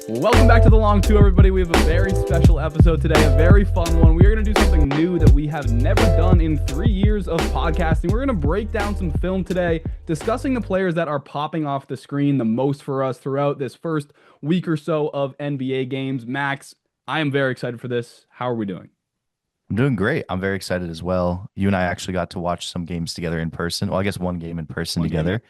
Welcome back to the Long Two, everybody. We have a very special episode today, a very fun one. We are going to do something new that we have never done in 3 years of podcasting. We're going to break down some film today, discussing the players that are popping off the screen the most for us throughout this first week or so of NBA games. Max, I am very excited for this. How are we doing? I'm doing great. I'm very excited as well. You and I actually got to watch some games together in person. Well, I guess one game in person One game, yeah. together.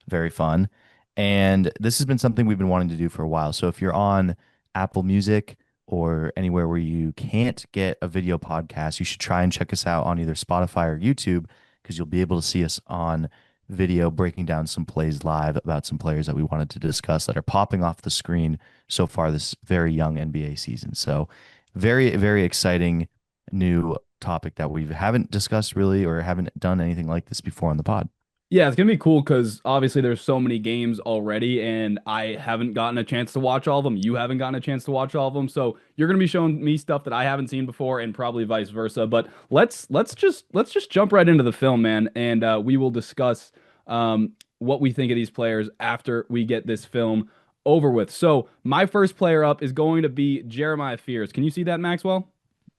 Very fun. And this has been something we've been wanting to do for a while. So if you're on Apple Music or anywhere where you can't get a video podcast, you should try and check us out on either Spotify or YouTube because you'll be able to see us on video breaking down some plays live about some players that we wanted to discuss that are popping off the screen so far this very young NBA season. So very, very exciting new topic that we haven't discussed really or haven't done anything like this before on the pod. Yeah, it's gonna be cool because obviously there's so many games already, and I haven't gotten a chance to watch all of them. You haven't gotten a chance to watch all of them, so you're gonna be showing me stuff that I haven't seen before, and probably vice versa. But let's just jump right into the film, man, and we will discuss what we think of these players after we get this film over with. So my first player up is going to be Jeremiah Fears. Can you see that, Maxwell?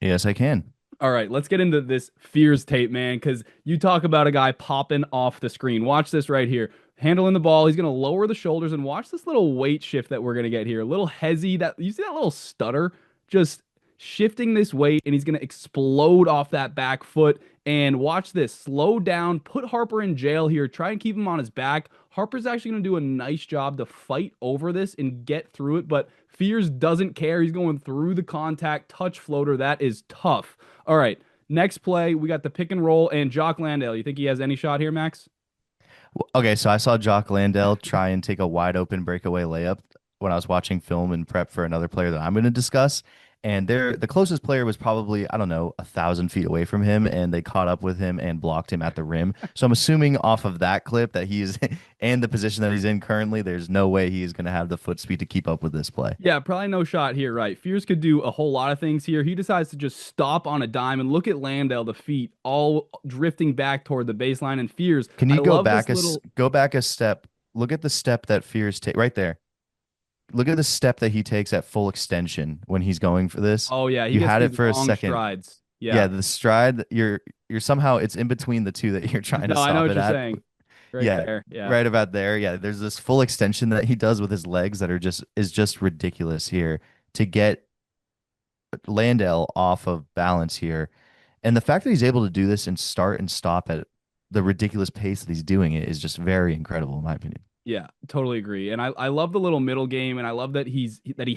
Yes, I can. All right, let's get into this Fears tape, man, because you talk about a guy popping off the screen. Watch this right here. Handling the ball, he's going to lower the shoulders and watch this little weight shift that we're going to get here. A little hezzy, that you see that little stutter? Just shifting this weight, and he's going to explode off that back foot. And watch this. Slow down, put Harper in jail here, try and keep him on his back. Harper's actually going to do a nice job to fight over this and get through it, but Fears doesn't care. He's going through the contact touch floater. That is tough. All right, next play, we got the pick and roll and Jock Landale. You think he has any shot here, Max? Okay, so I saw Jock Landale try and take a wide open breakaway layup when I was watching film and prep for another player that I'm going to discuss. And the closest player was probably, I don't know, 1,000 feet away from him, and they caught up with him and blocked him at the rim. So I'm assuming off of that clip that he's and the position that he's in currently, there's no way he's going to have the foot speed to keep up with this play. Yeah, probably no shot here, right? Fears could do a whole lot of things here. He decides to just stop on a dime and look at Landale, the feet all drifting back toward the baseline. And Fears, Can I you love this little. go back a step? Look at the step that Fears take right there. Look at the step that he takes at full extension when he's going for this. Oh yeah, he You gets had it these for a long second. strides. Yeah, Yeah. the stride, you're somehow it's in between the two that you're trying to No, I know stop what it you're at. saying. Right Yeah, there. Yeah. right about there. Yeah, there's this full extension that he does with his legs that are just ridiculous here to get Landale off of balance here. And the fact that he's able to do this and start and stop at the ridiculous pace that he's doing it is just very incredible in my opinion. Yeah, totally agree. And I love the little middle game, and I love that he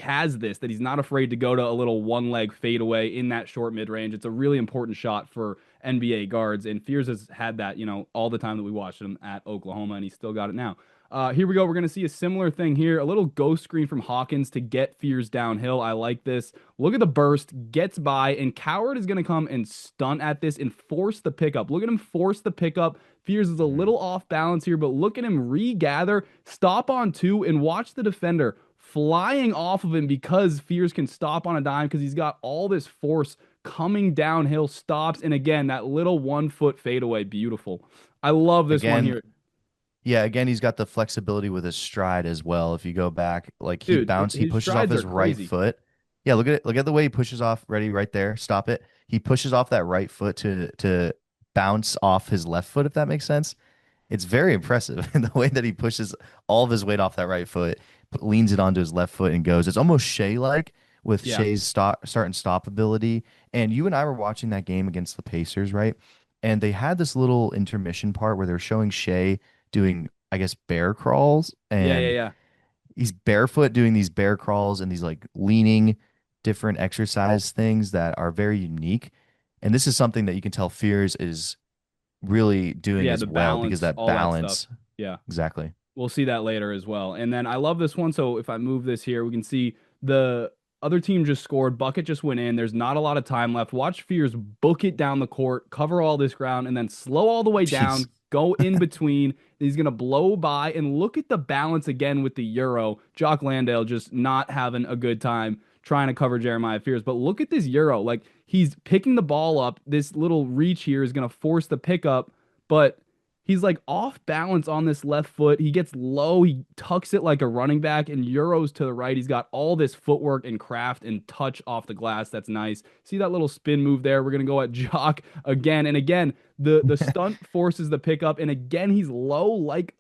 has this, that he's not afraid to go to a little one leg fadeaway in that short mid range. It's a really important shot for NBA guards, and Fears has had that, all the time that we watched him at Oklahoma, and he's still got it now. Here we go. We're going to see a similar thing here. A little ghost screen from Hawkins to get Fears downhill. I like this. Look at the burst, gets by, and Coward is going to come and stunt at this and force the pickup. Look at him force the pickup. Fears is a little off balance here, but look at him regather, stop on two, and watch the defender flying off of him because Fears can stop on a dime because he's got all this force coming downhill, stops, and again, that little 1 foot fadeaway. Beautiful. I love this one Again, here. yeah, again, he's got the flexibility with his stride as well. If you go back, like Dude, he his pushes off strides are his right crazy. foot. Yeah, look at it. Look at the way he pushes off. Ready, right there. Stop it. He pushes off that right foot to bounce off his left foot, if that makes sense. It's very impressive in the way that he pushes all of his weight off that right foot, leans it onto his left foot and goes. It's almost Shea-like with Yeah. Shea's start and stop ability. And you and I were watching that game against the Pacers, right? And they had this little intermission part where they're showing Shea doing, I guess, bear crawls, Yeah, yeah, and yeah. he's barefoot doing these bear crawls and these like leaning different exercise things that are very unique. And this is something that you can tell Fears is really doing Yeah, as the well because balance, that all that stuff. balance, Yeah. exactly. We'll see that later as well. And then I love this one. So if I move this here, we can see the other team just scored. Bucket just went in. There's not a lot of time left. Watch Fears book it down the court, cover all this ground, and then slow all the way down, Jeez. go in between. He's going to blow by. And look at the balance again with the Euro. Jock Landale just not having a good time trying to cover Jeremiah Fears. But look at this Euro. Like he's picking the ball up. This little reach here is going to force the pickup. But He's like off balance on this left foot. He gets low. He tucks it like a running back and euros to the right. He's got all this footwork and craft and touch off the glass. That's nice. See that little spin move there? We're gonna go at Jock again and again. The stunt forces the pickup, and again he's low like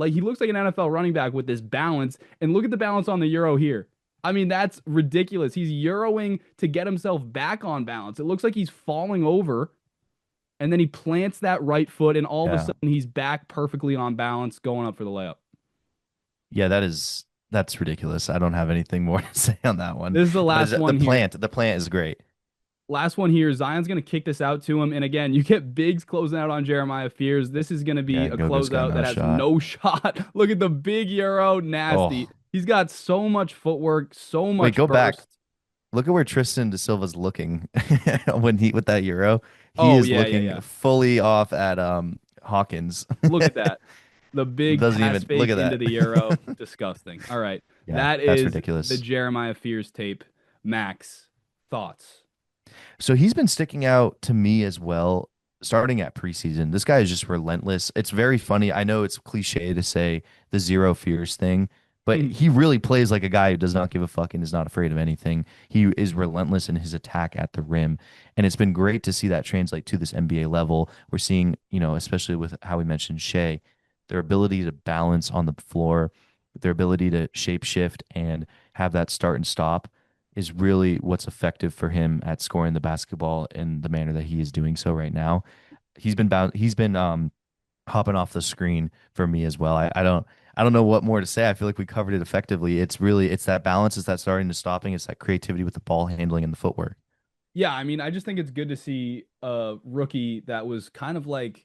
he looks like an NFL running back with this balance. And look at the balance on the euro here. I mean, that's ridiculous. He's euroing to get himself back on balance. It looks like he's falling over and then he plants that right foot, and all of a Yeah. sudden he's back perfectly on balance, going up for the layup. Yeah, that's ridiculous. I don't have anything more to say on that one. This is the But last the one here. plant, the plant is great. Last one here. Zion's going to kick this out to him. And again, you get Biggs closing out on Jeremiah Fears. This is going to be Yeah, a Gogo's got closeout no that has shot. no shot. Look at the big euro. Nasty. Oh, He's got so much footwork, so wait, much go back. burst. Look at where Tristan Da Silva's looking when he with that euro. He Oh, is yeah, yeah, looking yeah. fully off at Hawkins. Look at that. The big Doesn't pass even look fake at into that. the euro. Disgusting. All right. Yeah, That that's is the ridiculous. Jeremiah Fears tape. Max, thoughts? So he's been sticking out to me as well, starting at preseason. This guy is just relentless. It's very funny. I know it's cliche to say the zero fears thing, but he really plays like a guy who does not give a fuck and is not afraid of anything. He is relentless in his attack at the rim. And it's been great to see that translate to this NBA level. We're seeing, especially with how we mentioned Shea, their ability to balance on the floor, their ability to shape shift and have that start and stop is really what's effective for him at scoring the basketball in the manner that he is doing so right now. He's been hopping off the screen for me as well. I don't know what more to say. I feel like we covered it effectively. It's that balance, it's that starting to stopping, it's that creativity with the ball handling and the footwork. Yeah, I mean, I just think it's good to see a rookie that was kind of like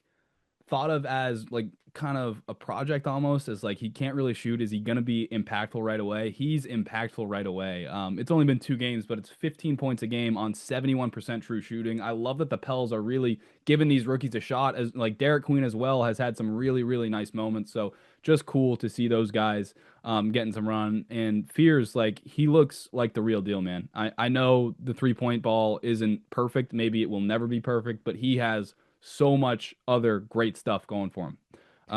thought of as like kind of a project almost, as like he can't really shoot. Is he going to be impactful right away? He's impactful right away. It's only been 2 games, but it's 15 points a game on 71% true shooting. I love that the Pels are really giving these rookies a shot, as like Derek Queen as well has had some really, really nice moments. So just cool to see those guys getting some run. And Fears, like he looks like the real deal, man. I know the 3-point ball isn't perfect. Maybe it will never be perfect, but he has so much other great stuff going for him.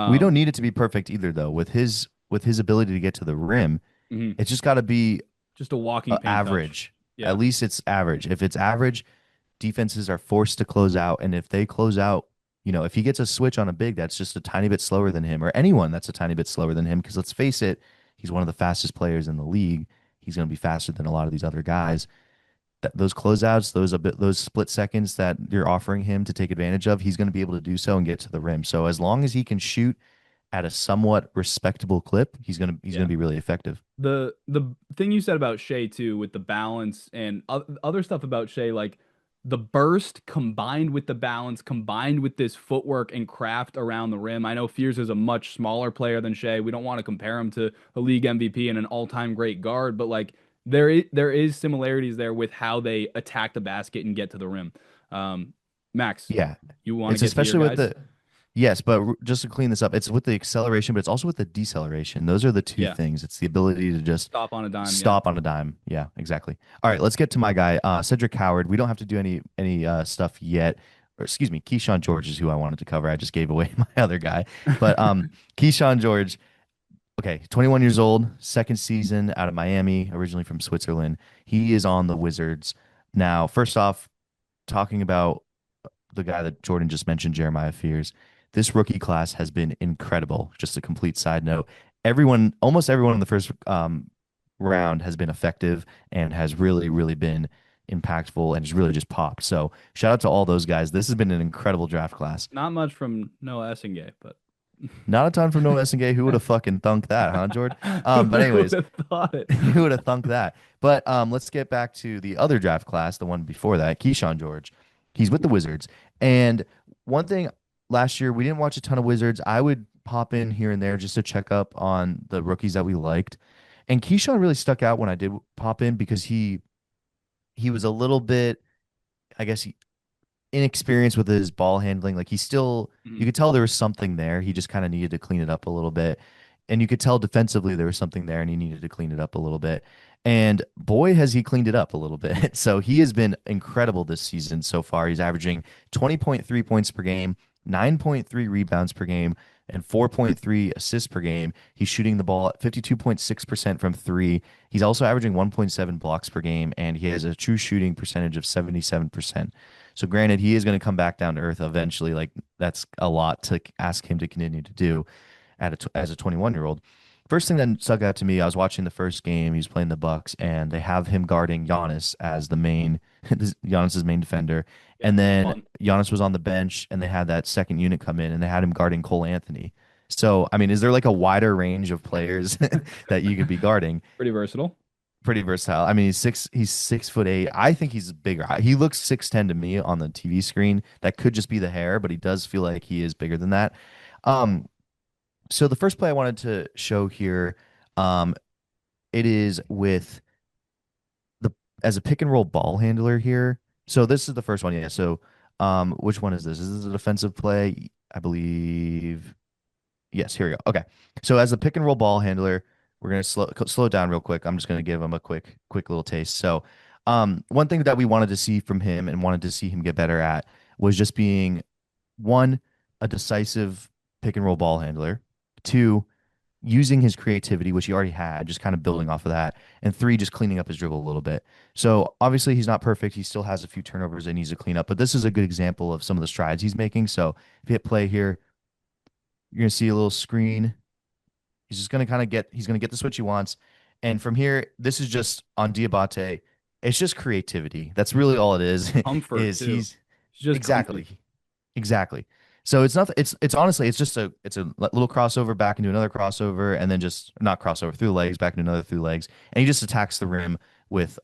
We don't Um, need it to be perfect either though. With his ability to get to the rim, mhm. it's just got to be Just a walking paint touch. average. Yeah. At least it's average. If it's average, defenses are forced to close out. And if they close out, if he gets a switch on a big that's just a tiny bit slower than him, or anyone that's a tiny bit slower than him, because let's face it, he's one of the fastest players in the league. He's going to be faster than a lot of these other guys. Those closeouts, those split seconds that you're offering him to take advantage of, he's going to be able to do so and get to the rim. So as long as he can shoot at a somewhat respectable clip, he's gonna Yeah. be really effective. The thing you said about Shea too, with the balance and other stuff about Shea, like the burst combined with the balance, combined with this footwork and craft around the rim. I know Fears is a much smaller player than Shea. We don't want to compare him to a league MVP and an all-time great guard, but like there is similarities there with how they attack the basket and get to the rim. Um, Max, Yeah, you want to it's get to your especially with guys? the yes, but just to clean this up, it's with the acceleration, but it's also with the deceleration. Those are the two Yeah. things. It's the ability to just Stop on a dime. Yeah. stop on a dime. Yeah, exactly. All right, let's get to my guy, Cedric Coward. We don't have to do any stuff yet. Or excuse me, Kyshawn George is who I wanted to cover. I just gave away my other guy, but Kyshawn George. Okay, 21 years old, second season out of Miami, originally from Switzerland. He is on the Wizards now. First off, talking about the guy that Jordan just mentioned, Jeremiah Fears. This rookie class has been incredible. Just a complete side note. Almost everyone in the first round has been effective and has really, really been impactful and has really just popped. So shout out to all those guys. This has been an incredible draft class. Not much from Noah Essengay, but Not a ton from Noah Essengay. Who would have fucking thunk that, huh, George? But who would anyways, have thought it? who would have thunk that? But let's get back to the other draft class, the one before that, Keyshawn George. He's with the Wizards. And one thing last year, we didn't watch a ton of Wizards. I would pop in here and there just to check up on the rookies that we liked. And Keyshawn really stuck out when I did pop in because he was a little bit, I guess, inexperienced with his ball handling. Like you Mhm. could tell there was something there. He just kind of needed to clean it up a little bit. And you could tell defensively there was something there and he needed to clean it up a little bit. And boy, has he cleaned it up a little bit. So he has been incredible this season so far. He's averaging 20.3 points per game, 9.3 rebounds per game, and 4.3 assists per game. He's shooting the ball at 52.6% from three. He's also averaging 1.7 blocks per game, and he has a true shooting percentage of 77%. So granted, he is going to come back down to earth eventually. Like that's a lot to ask him to continue to do as a 21-year-old. First thing that stuck out to me, I was watching the first game. He's playing the Bucks, and they have him guarding Giannis as the main, Giannis's main defender. Yeah, And then fun. Giannis was on the bench, and they had that second unit come in, and they had him guarding Cole Anthony. So, I mean, is there like a wider range of players that you could be guarding? Pretty versatile. Pretty versatile. I mean, he's 6'8". I think he's bigger. He looks 6'10" to me on the TV screen. That could just be the hair, but he does feel like he is bigger than that. Um, so the first play I wanted to show here, um, it is with the as a pick and roll ball handler here. So this is the first one, yeah. So which one is this? Is this a defensive play? I believe. Yes, here we go. Okay. So as a pick and roll ball handler, we're gonna slow it down real quick. I'm just gonna give him a quick little taste. So one thing that we wanted to see from him and wanted to see him get better at was just being one, a decisive pick and roll ball handler, two, using his creativity, which he already had, just kind of building off of that, and three, just cleaning up his dribble a little bit. So obviously he's not perfect. He still has a few turnovers that he needs to clean up, but this is a good example of some of the strides he's making. So if you hit play here, you're gonna see a little screen. He's gonna get the switch he wants. And from here, this is just on Diabate. It's just creativity. That's really all it is. Comfort Is too. he's It's just comfort. exactly. Exactly. So it's not it's honestly it's a little crossover back into another crossover and then just not crossover through the legs back into another through legs and he just attacks the rim with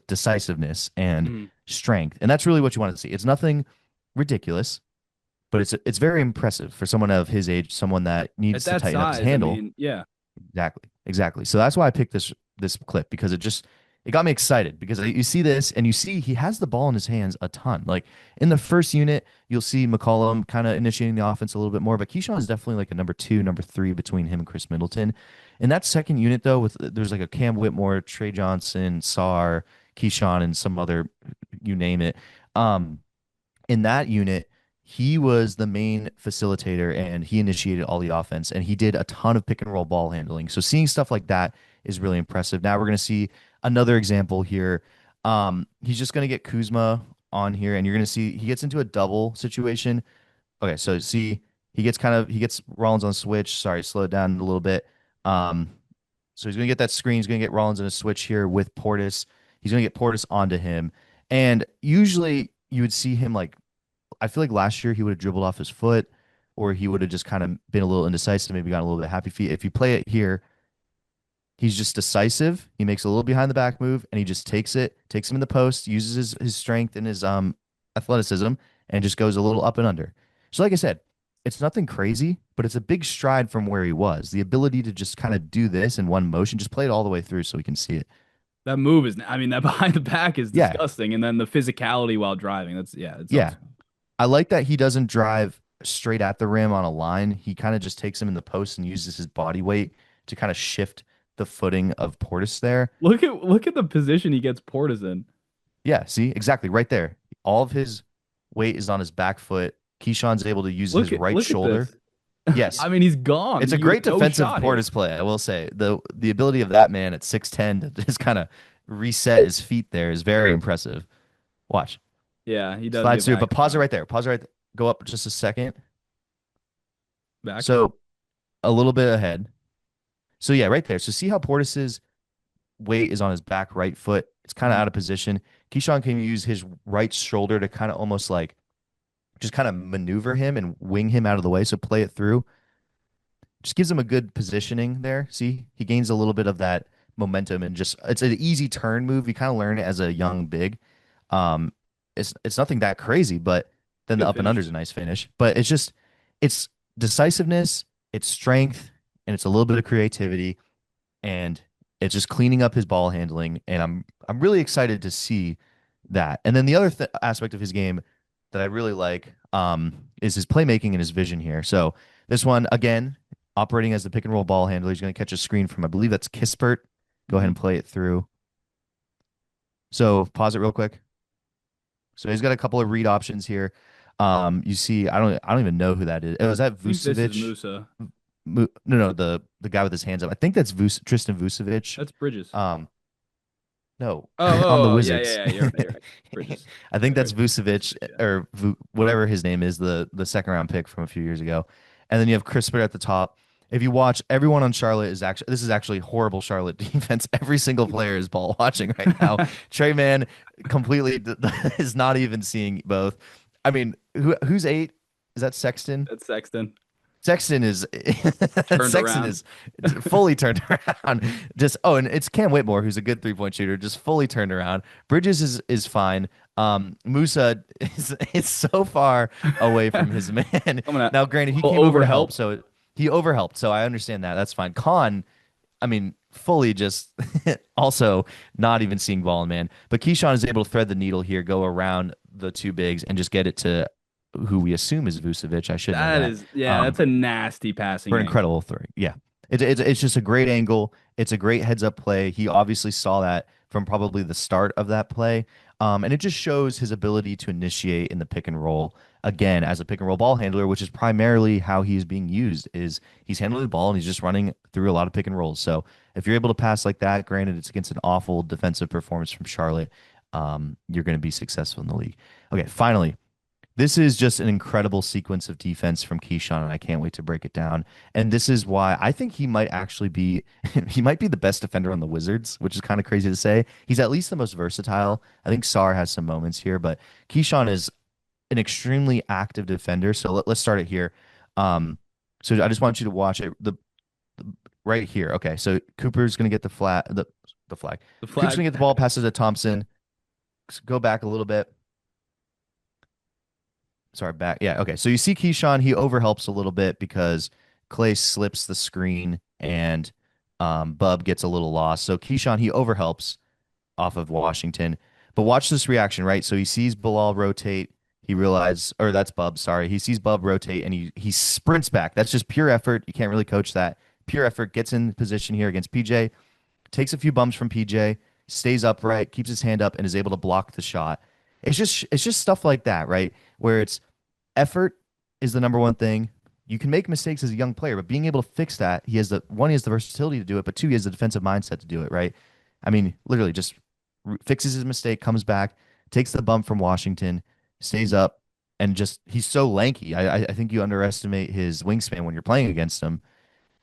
decisiveness and Mhm. strength. And that's really what you want to see. It's nothing ridiculous, but it's very impressive for someone of his age, someone that At needs to that tighten up his size, I handle. mean, yeah. Exactly. Exactly. So that's why I picked this clip because it got me excited because you see this and you see he has the ball in his hands a ton. Like in the first unit, you'll see McCollum kind of initiating the offense a little bit more, but Keyshawn is definitely like a number two, number three between him and Chris Middleton. In that second unit though, with there's like a Cam Whitmore, Trey Johnson, Sar, Keyshawn, and some other you name it. Um, in that unit, he was the main facilitator and he initiated all the offense and he did a ton of pick and roll ball handling. So seeing stuff like that is really impressive. Now we're going to see another example here. He's just going to get Kuzma on here and you're going to see he gets into a double situation. Okay, so see he gets Rollins on switch. Sorry, slow it down a little bit. Um, so he's going to get that screen. He's going to get Rollins in a switch here with Portis. He's going to get Portis onto him. And usually you would see him like I feel like last year he would have dribbled off his foot or he would have just kind of been a little indecisive, maybe gotten a little bit happy feet. If you play it here, he's just decisive. He makes a little behind the back move and he just takes him in the post, uses his strength and his athleticism, and just goes a little up and under. So, like I said, it's nothing crazy, but it's a big stride from where he was. The ability to just kind of do this in one motion, just play it all the way through so we can see it. That move is, I mean, that behind the back is Yeah, disgusting. And then the physicality while driving. That's, yeah, it's yeah. awesome. I like that he doesn't drive straight at the rim on a line. He kind of just takes him in the post and uses his body weight to kind of shift the footing of Portis there. Look at the position he gets Portis in. Yeah, see, exactly right there. All of his weight is on his back foot. Keyshawn's able to use his right Look at shoulder. this. Yes, I mean, he's gone. it's a You have great no defensive shot here. Portis play, I will say. The ability of that man at 6'10" to just kind of reset his feet there is very impressive. Watch. Yeah, he does Slides get through, back but in pause it front. right there. Pause it right there. Go up just a second. Back. So a little bit ahead. So yeah, right there. So see how Portis's weight is on his back right foot. It's kind of Mhm. out of position. Keyshawn can use his right shoulder to kind of almost like just kind of maneuver him and wing him out of the way. So play it through. Just gives him a good positioning there. See, he gains a little bit of that momentum and just it's an easy turn move. You kind of learn it as a young big. Um, it's nothing that crazy, but then the Good up and finish under is a too. nice finish. But it's decisiveness, it's strength, and it's a little bit of creativity and it's just cleaning up his ball handling. And I'm really excited to see that. And then the other aspect of his game that I really like is his playmaking and his vision here. So this one again, operating as the pick and roll ball handler, he's going to catch a screen from I believe that's Kispert. Go ahead Mhm. and play it through. So pause it real quick. So he's got a couple of read options here. You see, I don't even know who that is. Oh, is that I think this is Vucevic? Musa. No, no, the guy with his hands up. I think that's Tristan Vucevic. That's Bridges. Um, no, Oh, on the oh, oh, yeah, yeah, Wizards. yeah. You're right. You're right. Bridges. I think Sorry. that's Vucevic Vucevic, yeah. or whatever his name is, the second round pick from a few years ago. And then you have Crisper at the top. If you watch, everyone on Charlotte is actually this is actually horrible Charlotte defense. Every single player is ball watching right now. Trey Man completely is not even seeing both. I mean, who's eight? Is that Sexton? That's Sexton. Sexton is Turned Sexton around. is fully turned around. Just and it's Cam Whitmore who's a good 3-point shooter, just fully turned around. Bridges is fine. Musa is so far away from his man. Coming at Now, granted, he came over over to help, help. so he overhelped. So I understand that. That's fine. Khan, I mean, fully just also not even seeing ball in man. But Keyshawn is able to thread the needle here, go around the two bigs, and just get it to who we assume is Vucevic. I should know That that. is, yeah, Um, that's a nasty passing for an angle. incredible three. Yeah. It's just a great angle. It's a great heads up play. He obviously saw that from probably the start of that play. And it just shows his ability to initiate in the pick and roll again as a pick and roll ball handler, which is primarily how he's being used is he's handling the ball and he's just running through a lot of pick and rolls. So if you're able to pass like that, granted it's against an awful defensive performance from Charlotte, you're going to be successful in the league. Okay, finally, this is just an incredible sequence of defense from Keyshawn, and I can't wait to break it down. And this is why I think he might actually be he might be the best defender on the Wizards, which is kind of crazy to say. He's at least the most versatile. I think Sar has some moments here, but Keyshawn is an extremely active defender. So let's start it here. Um, so I just want you to watch it right here. Okay, so Cooper's gonna get the flag. The Cooper's flag. gonna get the ball, passes to Thompson. Go back a little bit. Sorry, back. Yeah, okay. So you see Keyshawn, he overhelps a little bit because Clay slips the screen and Bub gets a little lost. So Keyshawn, he overhelps off of Washington. But watch this reaction, right? So he sees Bilal rotate. He realizes, or that's Bub, sorry. He sees Bub rotate and he sprints back. That's just pure effort. You can't really coach that. Pure effort, gets in position here against PJ, takes a few bumps from PJ, stays upright, keeps his hand up, and is able to block the shot. It's just stuff like that, right? Where it's effort is the number one thing. You can make mistakes as a young player, but being able to fix that, he has the versatility to do it, but two, he has the defensive mindset to do it, right? I mean, literally just fixes his mistake, comes back, takes the bump from Washington, stays up, and just he's so lanky. I think you underestimate his wingspan when you're playing against him.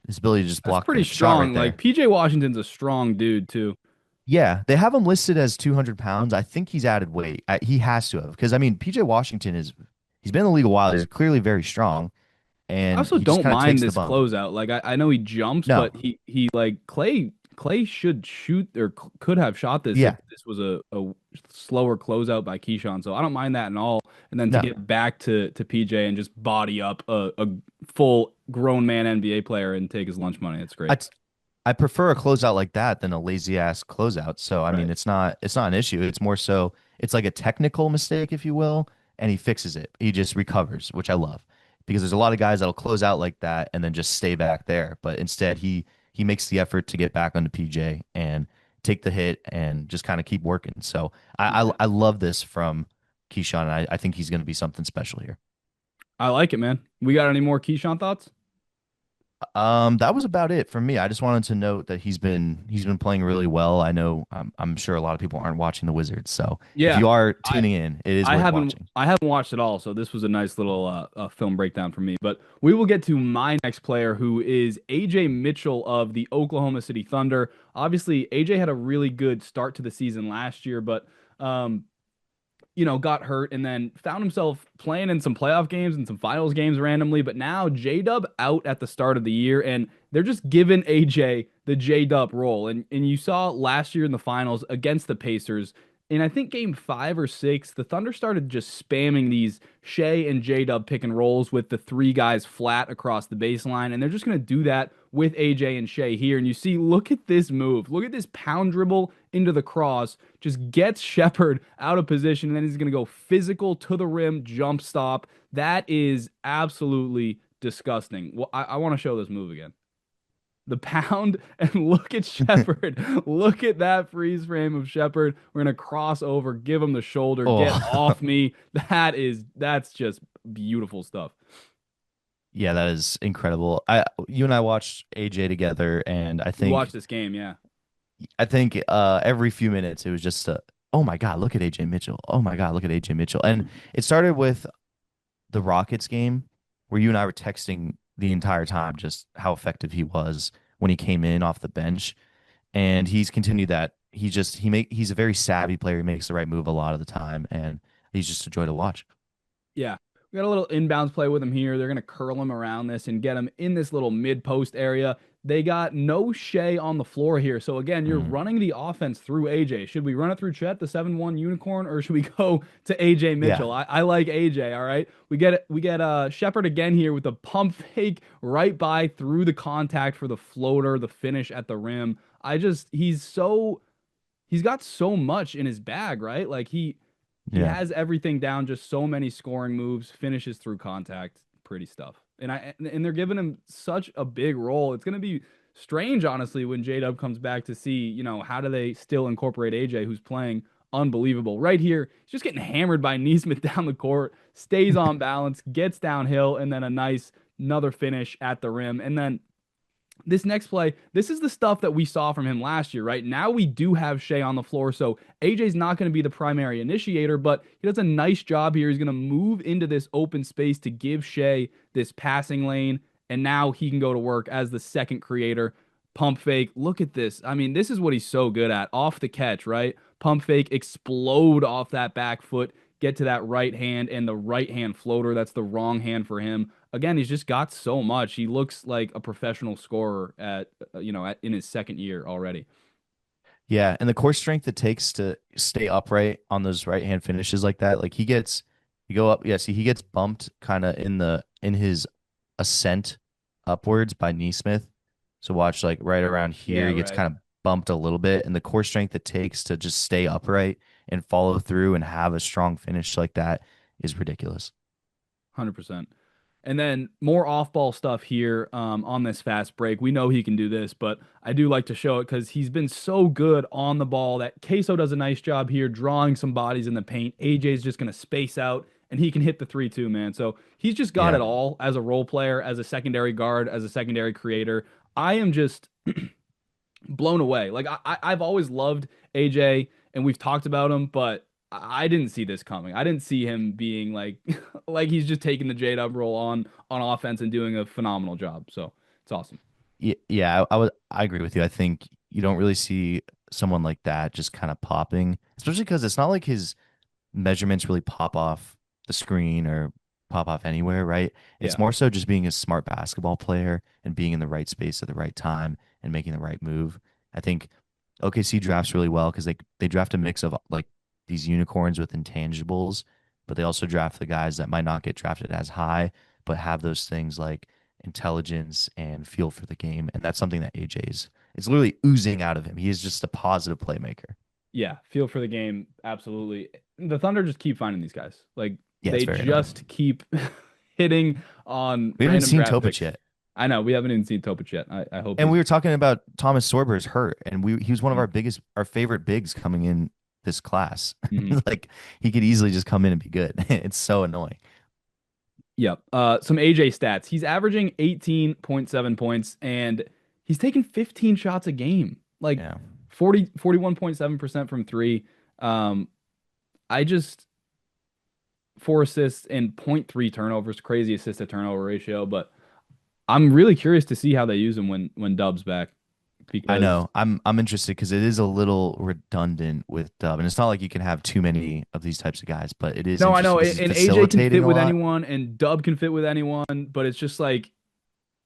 His ability to just That's block pretty the shot right strong. Like there. PJ Washington's a strong dude too. Yeah, they have him listed as 200 pounds. I think he's added weight. He has to have because I mean, PJ Washington he's been in the league a while. He's clearly very strong, I and also he just don't kind of mind takes the this bump. closeout. Like I know he jumps, No, but he like Clay should shoot or could have shot this if yeah, this was a slower closeout by Keyshawn. So I don't mind that at all. And then to no. get back to PJ and just body up a full grown man NBA player and take his lunch money. It's great. I I prefer a closeout like that than a lazy ass closeout. So I mean, Right. it's not an issue. It's more so it's like a technical mistake, if you will, and he fixes it. He just recovers, which I love because there's a lot of guys that'll close out like that and then just stay back there. But instead, he makes the effort to get back onto PJ and take the hit and just kind of keep working. So I love this from Keyshawn. And I think he's going to be something special here. I like it, man. We got any more Keyshawn thoughts? That was about it for me. I just wanted to note that he's been playing really well. I know I'm sure a lot of people aren't watching the Wizards, so if Yeah. you are I tuning in, it is I worth haven't watching. I haven't watched it all, so this was a nice little film breakdown for me. But we will get to my next player, who is AJ Mitchell of the Oklahoma City Thunder. Obviously, AJ had a really good start to the season last year, but um, got hurt and then found himself playing in some playoff games and some finals games randomly. But now J-Dub out at the start of the year, and they're just giving AJ the J-Dub role. And you saw last year in the finals against the Pacers. In I think game 5 or 6, the Thunder started just spamming these Shea and J-Dub pick and rolls with the three guys flat across the baseline. And they're just going to do that with AJ and Shea here. And you see, look at this move. Look at this pound dribble into the cross. Just gets Shepherd out of position. And then he's going to go physical to the rim, jump stop. That is absolutely disgusting. Well, I want to show this move again. the pound, and look at Shepard. Look at that freeze frame of Shepard. We're gonna cross over, give him the shoulder, get Oh, off me. That's just beautiful stuff. yeah, that is incredible. You and I watched AJ together, and We watched this game, yeah. every few minutes it was just oh my God, look at AJ Mitchell. Oh my God, look at AJ Mitchell. And it started with the Rockets game where you and I were texting the entire time just how effective he was when he came in off the bench. And he's continued that. He's a very savvy player. He makes the right move a lot of the time, and he's just a joy to watch. Yeah. We got a little inbounds play with him here. They're going to curl him around this and get him in this little mid post area. They got no Shea on the floor here. So again, you're Mm, running the offense through AJ. Should we run it through Chet, the 7-1 unicorn, or should we go to AJ yeah. Mitchell? I like AJ, all right. We get Shepard again here with the pump fake right by through the contact for the floater, the finish at the rim. He's got so much in his bag, right? Like he Yeah. has everything down, just so many scoring moves, finishes through contact, pretty stuff. And they're giving him such a big role. It's gonna be strange, honestly, when J-Dub comes back to see, how do they still incorporate AJ, who's playing unbelievable. Right here, he's just getting hammered by Neesmith down the court, stays on balance, gets downhill, and then another finish at the rim. And then this next play, this is the stuff that we saw from him last year, right? Now we do have Shea on the floor, so AJ's not going to be the primary initiator, but he does a nice job here. He's going to move into this open space to give Shea this passing lane, and now he can go to work as the second creator. Pump fake. Look at this. I mean, this is what he's so good at. Off the catch, right? Pump fake, explode off that back foot, get to that right hand, and the right hand floater. That's the wrong hand for him. Again, he's just got so much. He looks like a professional scorer in his second year already. Yeah, and the core strength it takes to stay upright on those right hand finishes like that, like you go up, yeah, see, he gets bumped kind of in his ascent upwards by Neesmith. So watch like right around here, Yeah, he gets right. kind of bumped a little bit, and the core strength it takes to just stay upright and follow through and have a strong finish like that is ridiculous. 100%. And then more off-ball stuff here on this fast break. We know he can do this, but I do like to show it because he's been so good on the ball that Queso does a nice job here drawing some bodies in the paint. AJ's just going to space out, and he can hit the 3-2, man. So he's just got Yeah. it all as a role player, as a secondary guard, as a secondary creator. I am just blown away. Like I've always loved AJ, and we've talked about him, but I didn't see this coming. I didn't see him being like like he's just taking the J-Dub role on offense and doing a phenomenal job. So it's awesome. Yeah, I agree with you. I think you don't really see someone like that just kind of popping, especially because it's not like his measurements really pop off the screen or pop off anywhere, right? It's Yeah. more so just being a smart basketball player and being in the right space at the right time and making the right move. I think OKC drafts really well because they draft a mix of like these unicorns with intangibles, but they also draft the guys that might not get drafted as high, but have those things like intelligence and feel for the game. And that's something that AJ's it's literally oozing out of him. He is just a positive playmaker. Yeah, feel for the game, absolutely. The Thunder just keep finding these guys. Like Yeah, it's they very annoying. just keep hitting on We haven't random seen draft Topic picks. yet. I know we haven't even seen Topic yet. I hope And he's we were talking about Thomas Sorber's hurt, and he was one of mhm, our favorite bigs coming in this class. mhm. Like he could easily just come in and be good. It's so annoying. Yep. Some AJ stats. He's averaging 18.7 points and he's taking 15 shots a game. Like Yeah. 41.7% from three. Um, I just 4 assists and point 0.3 turnovers, crazy assist to turnover ratio, but I'm really curious to see how they use him when Dub's back I because know. I'm interested because it is a little redundant with Dub, and it's not like you can have too many of these types of guys, but it is no, I know, interesting because he's and AJ can facilitating fit a with lot. anyone and Dub can fit with anyone, but it's just like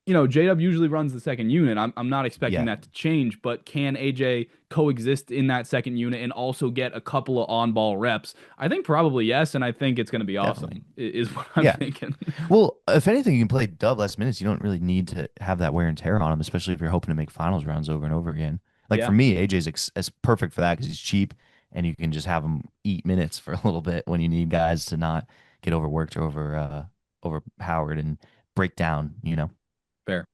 J-Dub usually runs the second unit. I'm not expecting Yeah, that to change, but can AJ coexist in that second unit and also get a couple of on-ball reps? I think probably yes, and I think it's going to be definitely. awesome, is what I'm Yeah. thinking. Well, if anything, you can play Dub less minutes. You don't really need to have that wear and tear on him, especially if you're hoping to make finals rounds over and over again. Like for Yeah, me, AJ's is perfect for that because he's cheap and you can just have him eat minutes for a little bit when you need guys to not get overworked or overpowered and break down. fair.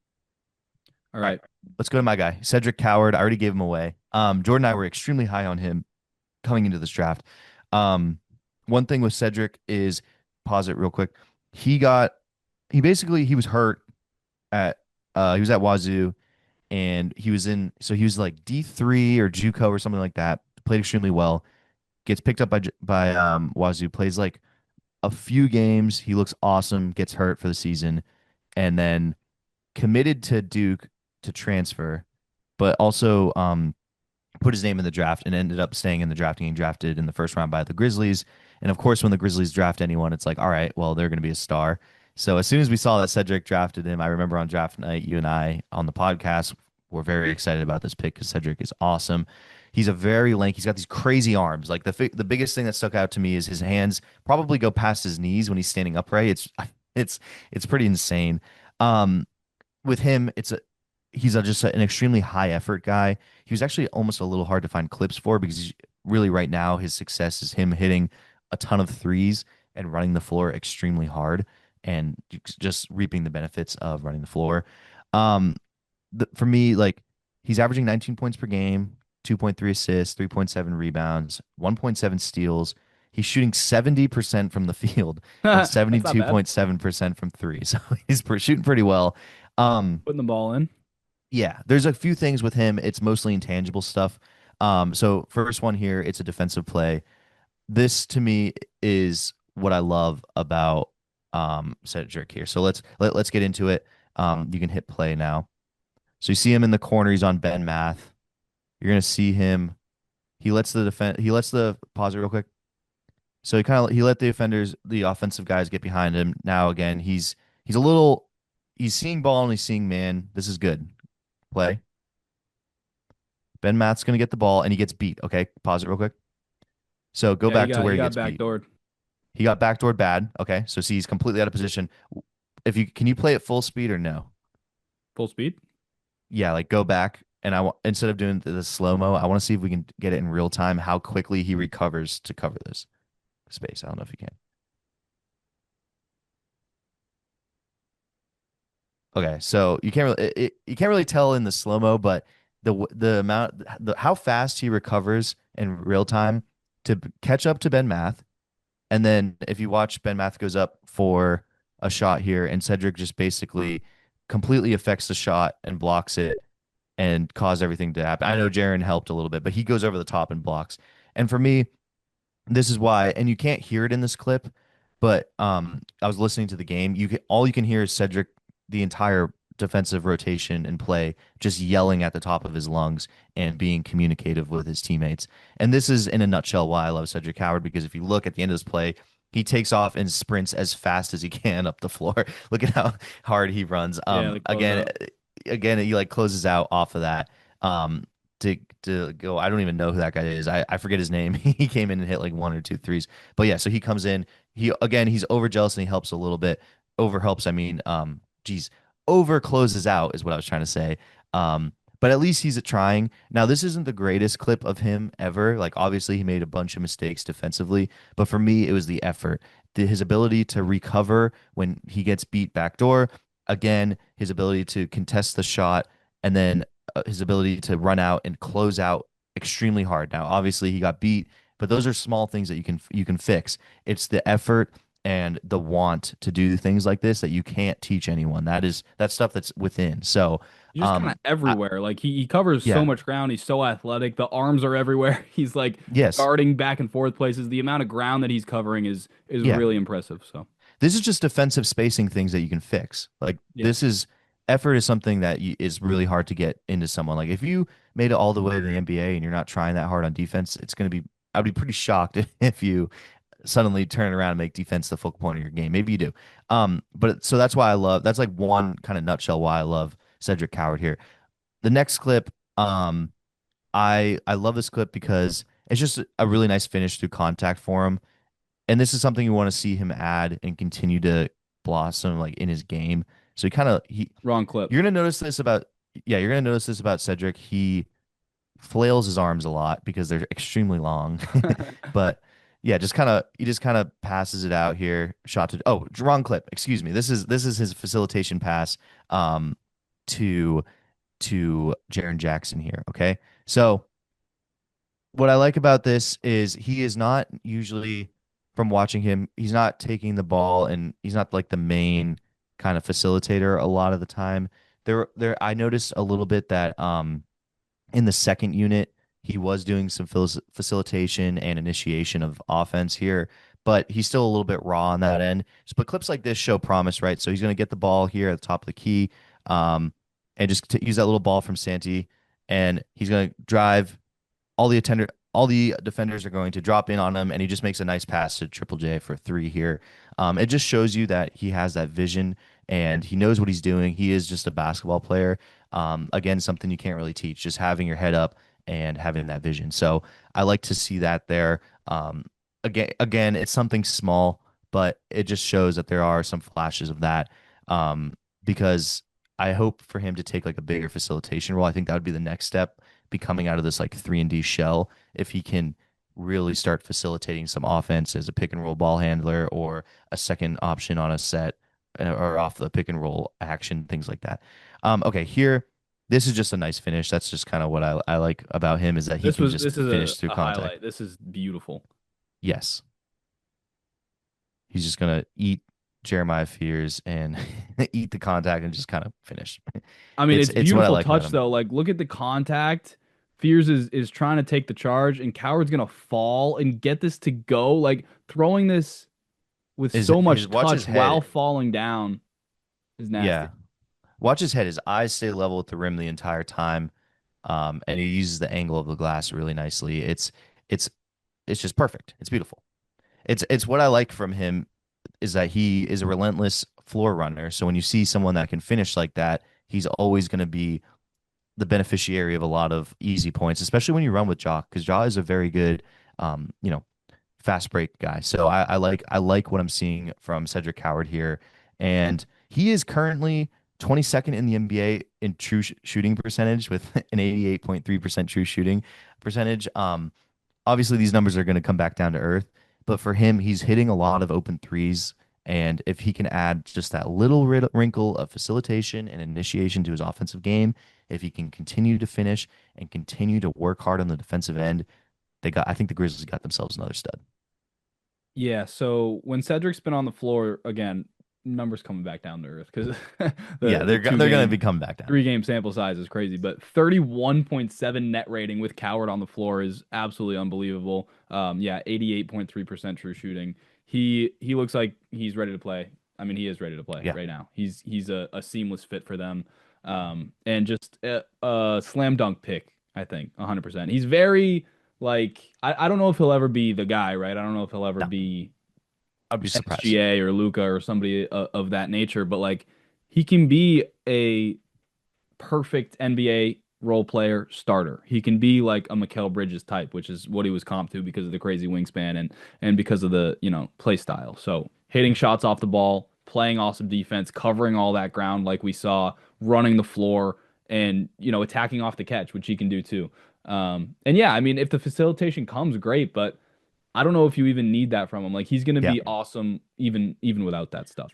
All All right, right. let's go to my guy, Cedric Coward. I already gave him away. Jordan and I were extremely high on him coming into this draft. Um, One thing with Cedric is, pause it real quick. He got, he was hurt at, he was at Wazoo, and he was like D3 or JUCO or something like that. Played extremely well. Gets picked up by Wazoo. Plays like a few games. He looks awesome. Gets hurt for the season, and then committed to Duke to transfer, but also put his name in the draft and ended up staying in the draft and getting drafted in the first round by the Grizzlies. And of course, when the Grizzlies draft anyone, it's like, all right, well, they're going to be a star. So as soon as we saw that Cedric drafted him, I remember on draft night, you and I on the podcast were very excited about this pick because Cedric is awesome. He's a very lanky. He's got these crazy arms. Like the biggest thing that stuck out to me is his hands probably go past his knees when he's standing upright. It's it's pretty insane. Um, with him, just an extremely high effort guy. He was actually almost a little hard to find clips for because really right now his success is him hitting a ton of threes and running the floor extremely hard and just reaping the benefits of running the floor. Um, for me, like he's averaging 19 points per game, 2.3 assists, 3.7 rebounds, 1.7 steals. He's shooting 70% from the field and That's not bad. 72.7% from three. So he's shooting pretty well. Um, Putting the ball in. yeah, there's a few things with him. It's mostly intangible stuff. So first one here, it's a defensive play. This to me is what I love about Cedric here. So let's get into it. You can hit play now. So you see him in the corner. He's on Ben Math. You're gonna see him. He lets the defense. He lets the pause it real quick. So he let the offenders, the offensive guys, get behind him. Now again, he's a little. He's seeing ball and he's seeing man. This is good. Play. Ben Math's gonna get the ball and he gets beat. Okay, pause it real quick. So go Yeah, back to he where he got gets beat. backdoored. He got backdoored bad. Okay, so see he's completely out of position. If you can you play at full speed or no? Full speed. Yeah, like go back and I want instead of doing the slow mo, I want to see if we can get it in real time. How quickly he recovers to cover this space. I don't know if you can. Okay, so you can't really tell in the slow mo, but the how fast he recovers in real time to catch up to Ben Math. And then if you watch Ben Math goes up for a shot here, and Cedric just basically completely affects the shot and blocks it and cause everything to happen. I know Jaren helped a little bit, but he goes over the top and blocks. And for me, this is why, and you can't hear it in this clip, but I was listening to the game. All you can hear is Cedric the entire defensive rotation and play just yelling at the top of his lungs and being communicative with his teammates. And this is in a nutshell why I love Cedric Coward, because if you look at the end of this play, he takes off and sprints as fast as he can up the floor. Look at how hard he runs. Yeah, the closeout. Again, he like closes out off of that. Um, to go. I don't even know who that guy is. I forget his name. He came in and hit like one or two threes. But yeah, so he comes in. He's over jealous and he helps a little bit. Over helps, I mean, geez, over closes out is what I was trying to say. But at least he's trying. Now, this isn't the greatest clip of him ever. Like, obviously, he made a bunch of mistakes defensively, but for me, it was the effort, his ability to recover when he gets beat backdoor. Again, his ability to contest the shot, and then his ability to run out and close out extremely hard. Now, obviously, he got beat, but those are small things that you can fix. It's the effort and the want to do things like this that you can't teach anyone. That's stuff that's within. So, He's just kind of I, everywhere. Like he covers so yeah, much ground. He's so athletic. The arms are everywhere. He's like yes, darting back and forth places. The amount of ground that he's covering is yeah. really impressive. So This is just defensive spacing things that you can fix. Like yeah, effort is something that is really hard to get into someone. Like if you made it all the way to the NBA and you're not trying that hard on defense, it's going to be. I'd be pretty shocked if you suddenly turn around and make defense the focal point of your game. Maybe you do. But so that's why that's like one kind of nutshell why I love Cedric Coward here. The next clip, I love this clip because it's just a really nice finish through contact for him. And this is something you want to see him add and continue to blossom like in his game. So he wrong clip. you're gonna notice this about yeah, you're gonna notice this about Cedric. He flails his arms a lot because they're extremely long. But yeah, he just kind of passes it out here. Shot to wrong clip. Excuse me. This is his facilitation pass to to Jaren Jackson here. Okay. So what I like about this is he is not usually, from watching him, he's not taking the ball and he's not like the main kind of facilitator a lot of the time. I noticed a little bit that in the second unit, he was doing some facilitation and initiation of offense here, but he's still a little bit raw on that end. But clips like this show promise, right? So he's going to get the ball here at the top of the key, and just use that little ball from Santi, and he's going to drive all the defenders are going to drop in on him, and he just makes a nice pass to Triple J for three here. It just shows you that he has that vision and he knows what he's doing. He is just a basketball player. Again, something you can't really teach, just having your head up and having that vision. So I like to see that there. Again, it's something small, but it just shows that there are some flashes of that. Because I hope for him to take like a bigger facilitation role. I think that would be the next step, be coming out of this like 3-and-D shell, if he can really start facilitating some offense as a pick and roll ball handler or a second option on a set, or off the pick and roll action, things like that. Okay, here, this is just a nice finish. That's just kind of what I like about him, is that he can just This is finish through a contact. highlight. This is beautiful. Yes, he's just gonna eat Jeremiah Fears and eat the contact and just kind of finish. I mean, it's It's what I beautiful like about touch him. though. Like, look at the contact. Fears is trying to take the charge, and Coward's gonna fall and get this to go. Like throwing this with Is so his much watch his touch while head? falling down is nasty. Yeah, watch his head. His eyes stay level with the rim the entire time, and he uses the angle of the glass really nicely. It's it's just perfect. It's beautiful. It's what I like from him, is that he is a relentless floor runner. So when you see someone that can finish like that, he's always going to be the beneficiary of a lot of easy points, especially when you run with Jaw, because Jaw is a very good, you know, fast break guy. So I like what I'm seeing from Cedric Coward here, and he is currently 22nd in the NBA in true shooting percentage with an 88.3% true shooting percentage. Obviously these numbers are going to come back down to earth, but for him, he's hitting a lot of open threes. And if he can add just that little wrinkle of facilitation and initiation to his offensive game, if he can continue to finish and continue to work hard on the defensive end, I think the Grizzlies got themselves another stud. Yeah, so when Cedric's been on the floor again, numbers coming back down to earth because Yeah, the two they're gonna be game, coming back down. 3 game sample size is crazy. But 31.7 net rating with Coward on the floor is absolutely unbelievable. Yeah, 88.3% true shooting. He looks like he's ready to play. I mean, he is ready to play Yeah, right now. He's a seamless fit for them. And just a slam dunk pick, I think, 100%. He's very like I don't know if he'll ever be the guy, right? I don't know if he'll ever no, be I'd be surprised. SGA or Luca or somebody of that nature, but like he can be a perfect NBA role player starter. He can be like a Mikal Bridges type, which is what he was comped to because of the crazy wingspan and because of the, play style. So hitting shots off the ball, playing awesome defense, covering all that ground like we saw, running the floor and, attacking off the catch, which he can do too. And yeah, I mean, if the facilitation comes, great, but I don't know if you even need that from him. Like he's going to Yeah, be awesome even without that stuff.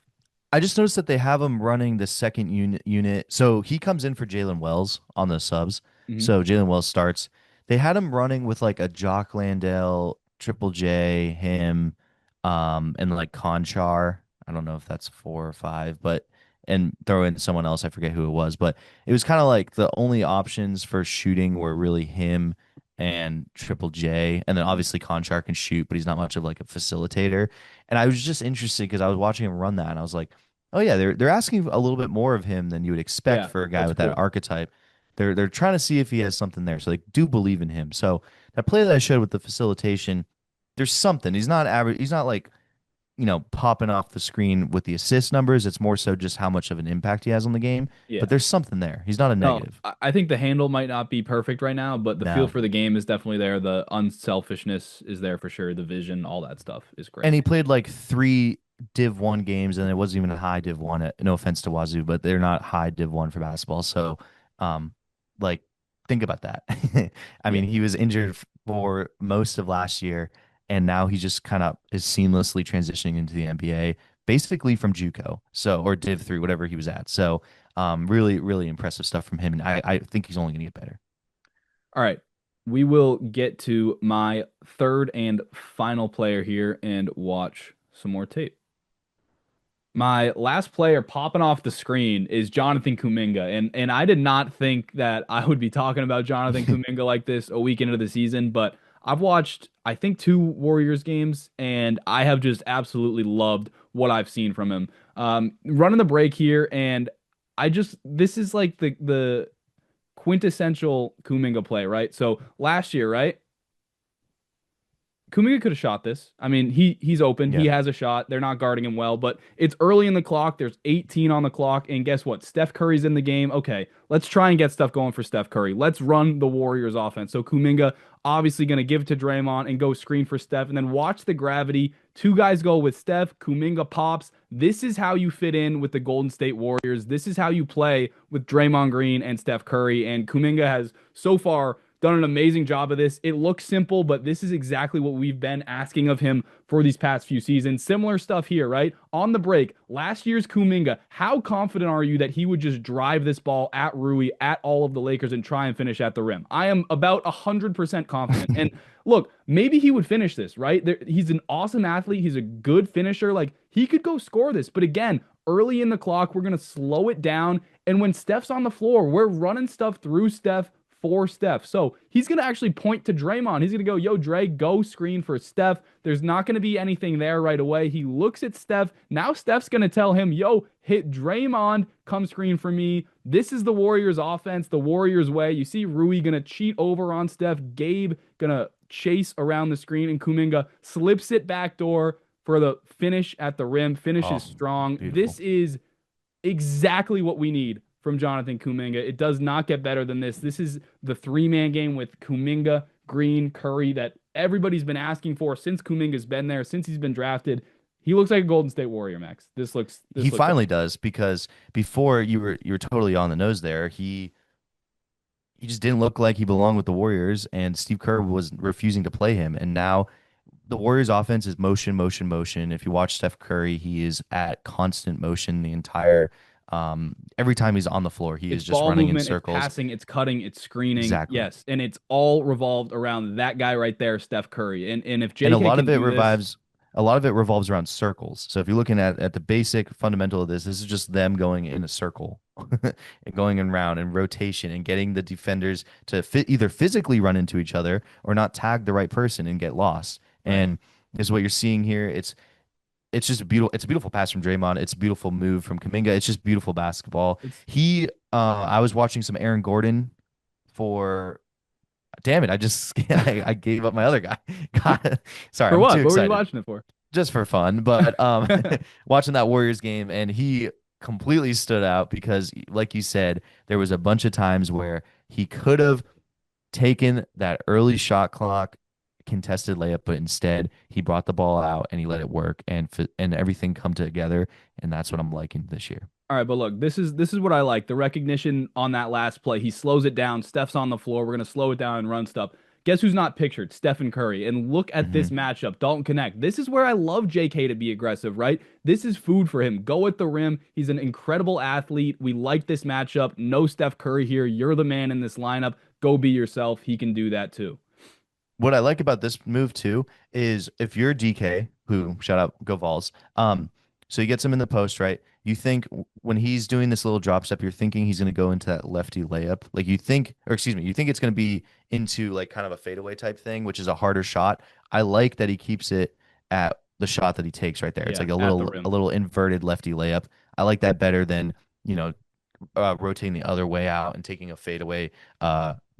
I just noticed that they have him running the second unit. So he comes in for Jalen Wells on the subs. Hmm. So Jalen Wells starts. They had him running with like a Jock Landale, Triple J, him, and like Conchar. I don't know if that's 4 or 5, but and throw in someone else. I forget who it was, but it was kind of like the only options for shooting were really him and Triple J, and then obviously Conchar can shoot, but he's not much of like a facilitator. And I was just interested because I was watching him run that, and I was like, oh yeah, they're asking a little bit more of him than you would expect Yeah, for a guy that's with that cool. archetype. They're trying to see if he has something there, so they do believe in him. So that play that I showed with the facilitation, there's something. He's not average. He's not like, popping off the screen with the assist numbers. It's more so just how much of an impact he has on the game. But Yeah. there's something there. He's not a No, negative. I think the handle might not be perfect right now, but the feel No. for the game is definitely there. The unselfishness is there for sure. The vision, all that stuff is And great. he played like 3 Div 1 games, and it wasn't even a high Div 1. No offense to Wazoo, but they're not high Div 1 for basketball. So, um, like, think about that. I Yeah. mean, he was injured for most of last year, and now he just kind of is seamlessly transitioning into the NBA, basically from JUCO, so or Div 3, whatever he was at. So, Really, really impressive stuff from him, and I think he's only going to get better. All right. We will get to my third and final player here and watch some more tape. My last player popping off the screen is Jonathan Kuminga, and I did not think that I would be talking about Jonathan Kuminga like this a week into the season, but I've watched I think two Warriors games, and I have just absolutely loved what I've seen from him. Running the break here, and I just this is like the quintessential Kuminga play, right? So last year, right? Kuminga could have shot this. I mean, he's open. He Yeah. has a shot. They're not guarding him well, but it's early in the clock. There's 18 on the clock, and guess what? Steph Curry's in the game. Okay, let's try and get stuff going for Steph Curry. Let's run the Warriors offense. So Kuminga obviously going to give it to Draymond and go screen for Steph, and then watch the gravity. Two guys go with Steph. Kuminga pops. This is how you fit in with the Golden State Warriors. This is how you play with Draymond Green and Steph Curry. And Kuminga has so far done an amazing job of this. It looks simple, but this is exactly what we've been asking of him for these past few seasons. Similar stuff here, right? On the break, last year's Kuminga, how confident are you that he would just drive this ball at Rui, at all of the Lakers, and try and finish at the rim? I am about 100% confident. And look, maybe he would finish this, right? He's an awesome athlete. He's a good finisher. Like, he could go score this. But again, early in the clock, we're going to slow it down. And when Steph's on the floor, we're running stuff through Steph for Steph. So he's going to actually point to Draymond. He's going to go, yo, Dre, go screen for Steph. There's not going to be anything there right away. He looks at Steph. Now Steph's going to tell him, yo, hit Draymond, come screen for me. This is the Warriors offense, the Warriors way. You see Rui going to cheat over on Steph. Gabe going to chase around the screen, and Kuminga slips it backdoor for the finish at the rim. Finishes Oh, strong. beautiful. This is exactly what we need from Jonathan Kuminga. It does not get better than this. This is the three-man game with Kuminga, Green, Curry that everybody's been asking for since Kuminga's been there, since he's been drafted. He looks like a Golden State Warrior, Max. He Looks finally awesome. does because before you were totally on the nose there. He just didn't look like he belonged with the Warriors, and Steve Kerr was refusing to play him. And now the Warriors offense is motion, motion, motion. If you watch Steph Curry, he is at constant motion the entire every time he's on the floor, he It's is just ball running in movement, it's circles. passing, it's cutting, it's screening. Exactly. Yes, and it's all revolved around that guy right there, Steph Curry. And if And JK can do this, a lot of it revolves around circles. So if you're looking at the basic fundamental of this is just them going in a circle and going around and rotation and getting the defenders to either physically run into each other or not tag the right person and get lost. right. And this is what you're seeing here. It's just a beautiful. It's a beautiful pass from Draymond. It's a beautiful move from Kuminga. It's just beautiful basketball. It's I was watching some Aaron Gordon for. Damn it! I gave up my other guy. God, sorry, for I'm what? too What were you excited watching it for? just for fun. But watching that Warriors game, and he completely stood out because, like you said, there was a bunch of times where he could have taken that early shot clock contested layup, but instead he brought the ball out and he let it work and everything come together. And that's what I'm liking this year. All right, but look, this is what I like. The recognition on that last play. He slows it down. Steph's on the floor. We're gonna slow it down and run stuff. Guess who's not pictured? Stephen Curry. And look at this Hmm. matchup. Dalton Connect. This is where I love JK to be aggressive, right? This is food for him. Go at the rim. He's an incredible athlete. We like this matchup. No Steph Curry here. You're the man in this lineup. Go be yourself. He can do that too. What I like about this move too is if you're DK, who shout out go Vols, so he gets him in the post, right? You think when he's doing this little drop step, you're thinking he's going to go into that lefty layup. Like you think, or excuse me, you think it's going to be into like kind of a fadeaway type thing, which is a harder shot. I like that he keeps it at the shot that he takes right there. It's Yeah, like at the a rim. little inverted lefty layup. I like that better than, you know, rotating the other way out and taking a fadeaway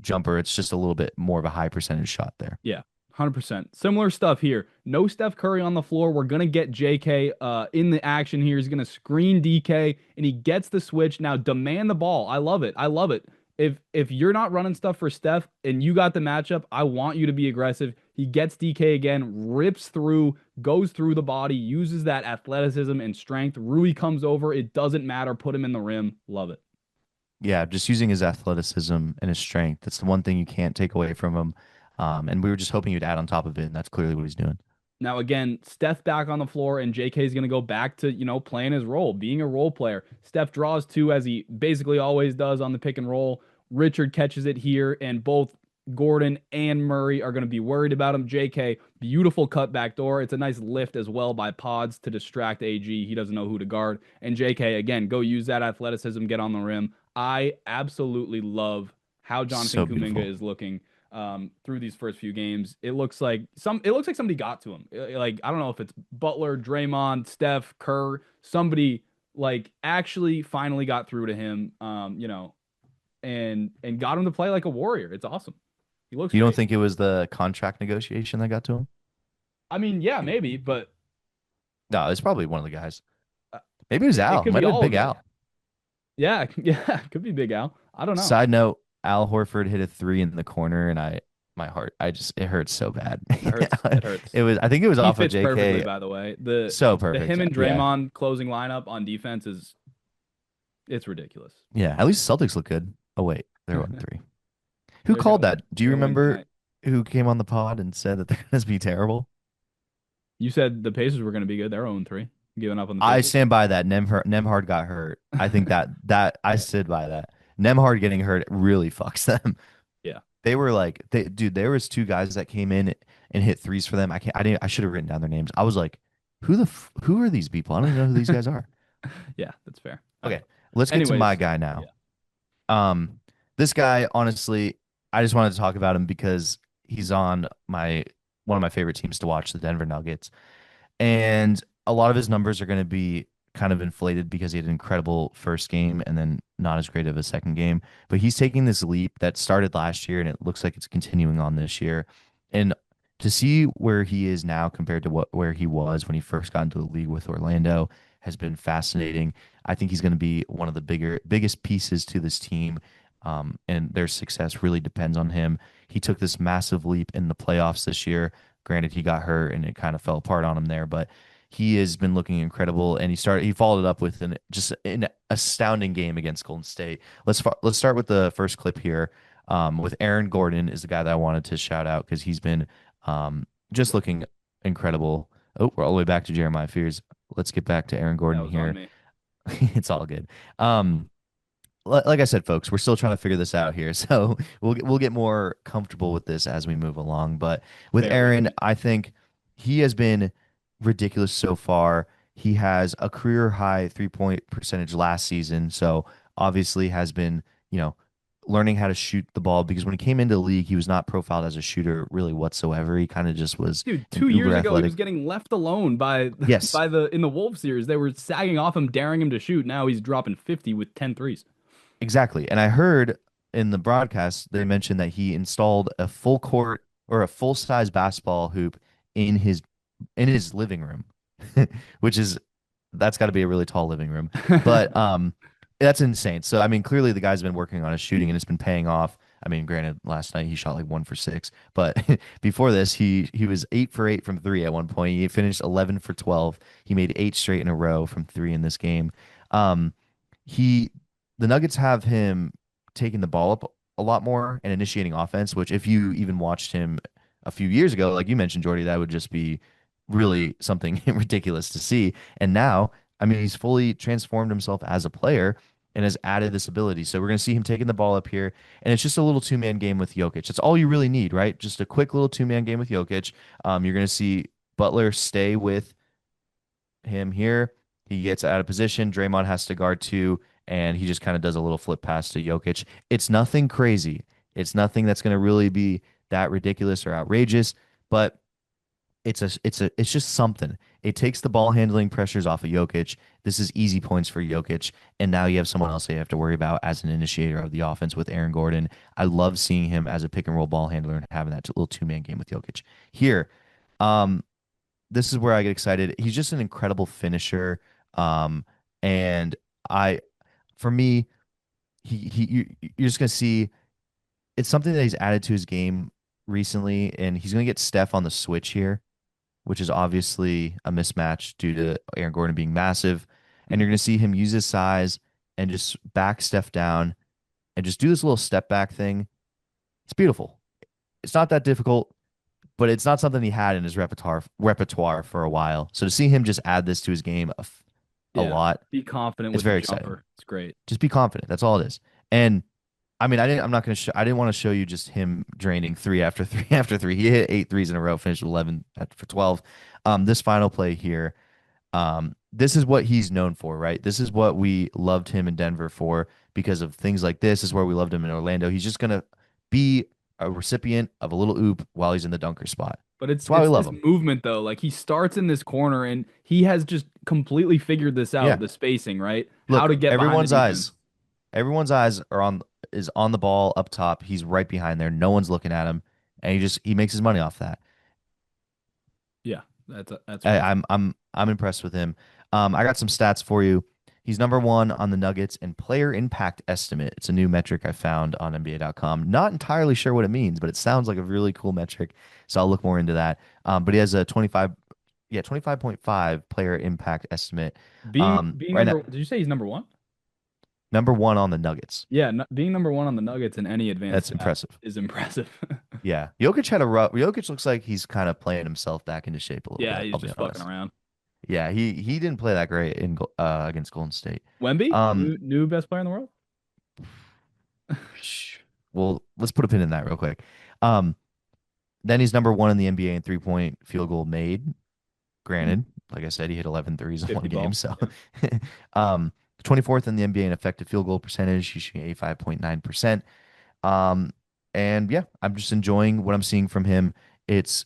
jumper. It's just a little bit more of a high percentage shot there. Yeah, 100%. Similar stuff here. No Steph Curry on the floor. We're going to get JK in the action here. He's going to screen DK, and he gets the switch. Now, demand the ball. I love it. I love it. If you're not running stuff for Steph and you got the matchup, I want you to be aggressive. He gets DK again, rips through, goes through the body, uses that athleticism and strength. Rui comes over. It doesn't matter. Put him in the rim. Love it. Yeah, just using his athleticism and his strength. That's the one thing you can't take away from him. And we were just hoping you'd add on top of it, and that's clearly what he's doing. Now, again, Steph back on the floor, and JK is going to go back to, playing his role, being a role player. Steph draws two, as he basically always does on the pick and roll. Richard catches it here, and both Gordon and Murray are going to be worried about him. JK, beautiful cut back door. It's a nice lift as well by Pods to distract AG. He doesn't know who to guard. And JK, again, go use that athleticism, get on the rim. I absolutely love how Jonathan So Kuminga beautiful. is looking through these first few games. It looks like somebody got to him. Like, I don't know if it's Butler, Draymond, Steph, Kerr, somebody like actually finally got through to him, and got him to play like a warrior. It's awesome. He looks You don't great. think it was the contract negotiation that got to him? I mean, yeah, maybe, but No, it's probably one of the guys. uh, Maybe it was it Al. could Might be have been all Big of it. Al. Yeah, yeah, it could be Big Al. I don't know. Side note, Al Horford hit a three in the corner, and my heart, it hurts so bad. It hurts. It hurts. I think it was He off of fits perfectly, JK. by the way. The So the perfect. him and Yeah. Draymond closing lineup on defense is it's ridiculous. Yeah. At least Celtics look good. Oh, wait. They're on three. Who They're gonna called win. that? Do They're you gonna win remember tonight. who came on the pod and said that they're going to be terrible? You said the Pacers were gonna be good. They're 0-3. Giving up on the I Pacers. stand by that. Nemhard got hurt. I think that I Yeah. stood by that. Nemhard getting hurt really fucks them. Yeah. They were like, dude, there was two guys that came in and hit threes for them. I should have written down their names. I was like, who are these people? I don't even know who these guys are. Yeah, that's fair. Okay, let's get to my Anyways, guy yeah. now. This guy, honestly, I just wanted to talk about him because he's on my one of my favorite teams to watch, the Denver Nuggets. And a lot of his numbers are going to be kind of inflated because he had an incredible first game and then not as great of a second game. But he's taking this leap that started last year and it looks like it's continuing on this year. And to see where he is now compared to where he was when he first got into the league with Orlando has been fascinating. I think he's going to be one of the biggest pieces to this team. And their success really depends on him. He took this massive leap in the playoffs this year. Granted, he got hurt and it kind of fell apart on him there, but he has been looking incredible. And he followed it up with just an astounding game against Golden State. Let's start with the first clip here. With Aaron Gordon is the guy that I wanted to shout out because he's been just looking incredible. Oh, we're all the way back to Jeremiah Fears. Let's get back to Aaron That Gordon was on here. me. It's all good. Like I said, folks, we're still trying to figure this out here, so we'll get more comfortable with this as we move along. But with Bear with Aaron, me. I think he has been ridiculous so far. He has a career high 3-point percentage last season, so obviously has been, learning how to shoot the ball because when he came into the league, he was not profiled as a shooter really whatsoever. He kind of just was Dude, an 2 years uber ago he athletic. was getting left alone by Yes, by the in the Wolves series. They were sagging off him, daring him to shoot. Now he's dropping 50 with 10 threes. exactly. And I heard in the broadcast they mentioned that he installed a full court or a full size basketball hoop in his living room, which is that's got to be a really tall living room. But that's insane. So I mean, clearly the guy's been working on his shooting and it's been paying off. I mean, granted, last night he shot like 1 for 6, but before this, he was 8 for 8 from three at one point. He finished 11 for 12. He made 8 straight in a row from three in this game. Um, he the Nuggets have him taking the ball up a lot more and initiating offense, which if you even watched him a few years ago, like you mentioned, Jordy, that would just be really something ridiculous to see. And now, I mean, he's fully transformed himself as a player and has added this ability. So we're going to see him taking the ball up here, and it's just a little two-man game with Jokic. That's all you really need, right? Just a quick little two-man game with Jokic. You're going to see Butler stay with him here. He gets out of position. Draymond has to guard two, and he just kind of does a little flip pass to Jokic. It's nothing crazy. It's nothing that's going to really be that ridiculous or outrageous, but it's just something. It takes the ball handling pressures off of Jokic. This is easy points for Jokic, and now you have someone else that you have to worry about as an initiator of the offense with Aaron Gordon. I love seeing him as a pick and roll ball handler and having that little two-man game with Jokic. Here, um, this is where I get excited. He's just an incredible finisher. Um, and I, for me, you're just gonna see it's something that he's added to his game recently, and he's gonna get Steph on the switch here, which is obviously a mismatch due to Aaron Gordon being massive. And you're gonna see him use his size and just back Steph down and just do this little step back thing. It's beautiful. It's not that difficult. but it's not something he had in his repertoire for a while. So to see him just add this to his game a Yeah. lot, Be confident it's with the very exciting. jumper. It's great. Just be confident. That's all it is. And I mean, I'm not going to show, I didn't want to show you just him draining three after three after three. He hit eight threes in a row, finished 11 for 12. This final play here, this is what he's known for, right? This is what we loved him in Denver for because of things like this. This is where we loved him in Orlando. He's just going to be a recipient of a little oop while he's in the dunker spot. But That's why we it's love this him. movement though. Like he starts in this corner and he has just completely figured this out, Yeah. the spacing, right? How Look, to get behind the defense. everyone's eyes are on is on the ball up top. He's right behind there. No one's looking at him, and he makes his money off that. Yeah, that's awesome. I'm impressed with him. I got some stats for you. He's number one on the Nuggets and player impact estimate. It's a new metric I found on NBA.com. Not entirely sure what it means, but it sounds like a really cool metric. So I'll look more into that. But he has a 25.5 player impact estimate. Being Right now, number, did you say he's number one? number one on the Nuggets. Yeah, being number one on the Nuggets in any advanced That's stat impressive. is impressive. Yeah, Jokic had a rough. Jokic looks like he's kind of playing himself back into shape a little Yeah, bit. he's I'll be just fucking honest. around. Yeah, he didn't play that great in against Golden State. Wemby, Um, new best player in the world. well, let's put a pin in that real quick. Um, then he's number one in the NBA in 3-point field goal made. Granted, like I said, he hit 11 threes in one 50 game. ball. So, Yeah. um, 24th in the NBA in effective field goal percentage. He's shooting 85.9%. Um, and yeah, I'm just enjoying what I'm seeing from him. It's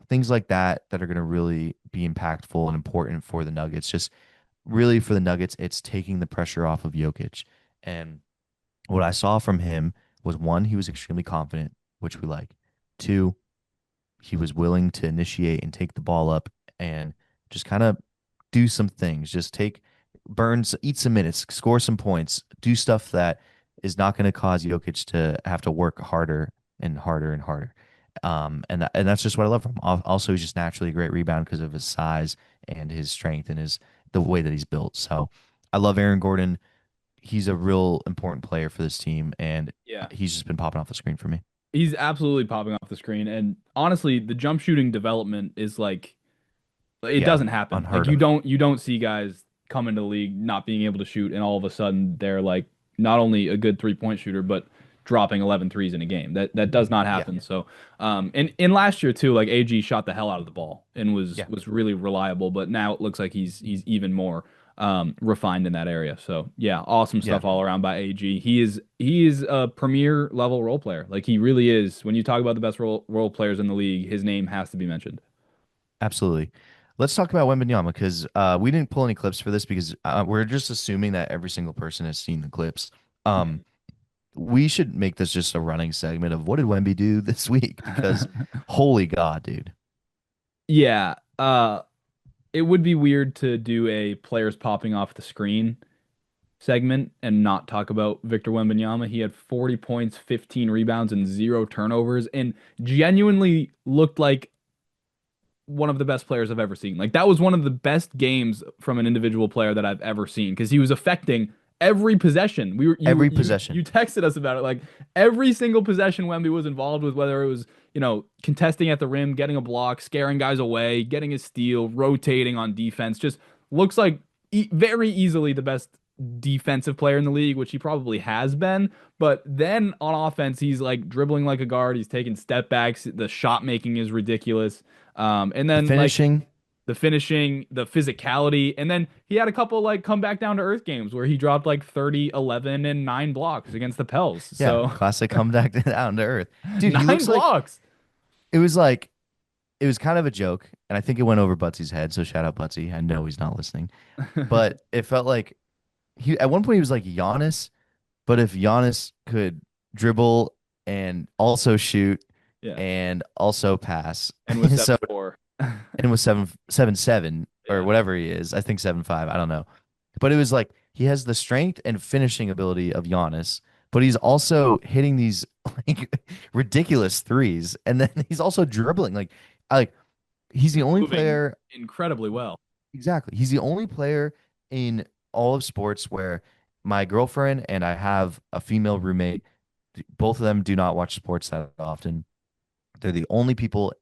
things like that that are going to really be impactful and important for the Nuggets. Just really for the Nuggets, it's taking the pressure off of Jokic. And what I saw from him was one, he was extremely confident, which we like. Two, he was willing to initiate and take the ball up and just kind of do some things. Just eat some minutes, score some points, do stuff that is not going to cause Jokic to have to work harder and harder and harder. And that's just what I love from him. Also, he's just naturally a great rebound because of his size and his strength and the way that he's built. So I love Aaron Gordon. He's a real important player for this team, and Yeah. he's just been popping off the screen for me. He's absolutely popping off the screen. And honestly, the jump shooting development is like it Yeah, doesn't happen. Like unheard of. you don't see guys come into the league not being able to shoot and all of a sudden they're like not only a good 3-point shooter but dropping 11 threes in a game. That does not Yeah, happen. So and in last year too, like AG shot the hell out of the ball and yeah, was really reliable, but now it looks like he's even more refined in that area. So yeah, awesome yeah. stuff all around by AG. He is a premier level role player. Like he really is. When you talk about the best role players in the league, his name has to be mentioned. Absolutely. Let's talk about Wembanyama because we didn't pull any clips for this because we're just assuming that every single person has seen the clips. Um, we should make this just a running segment of what did Wemby do this week because holy God, dude. Yeah, it would be weird to do a players popping off the screen segment and not talk about Victor Wembanyama. He had 40 points, 15 rebounds, and zero turnovers, and genuinely looked like one of the best players I've ever seen. Like that was one of the best games from an individual player that I've ever seen because he was affecting every possession. Every possession. You texted us about it. Like every single possession Wemby was involved with, whether it was, contesting at the rim, getting a block, scaring guys away, getting a steal, rotating on defense, just looks like very easily the best defensive player in the league, which he probably has been. But then on offense, he's like dribbling like a guard. He's taking step backs. The shot making is ridiculous. And The then like finishing, the finishing, the physicality, and then he had a couple like come back down to earth games where he dropped like 30, 11, and 9 blocks against the Pels. yeah, So classic comeback down to earth. Dude, he nine looks blocks. it was like it was kind of a joke, and I think it went over Butsy's head, so shout out Butsy. I know he's not listening. But it felt like he at one point he was like Giannis, but if Giannis could dribble and also shoot Yeah. and also pass, And was so 7'4". and was 7'7" or Yeah. whatever he is. I think 7'5". I don't know, but it was like he has the strength and finishing ability of Giannis, but he's also hitting these like ridiculous threes, and then he's also dribbling. Like he's the only Moving player. incredibly well. Exactly. He's the only player in all of sports where my girlfriend and I have a female roommate. Both of them do not watch sports that often. They're the only people.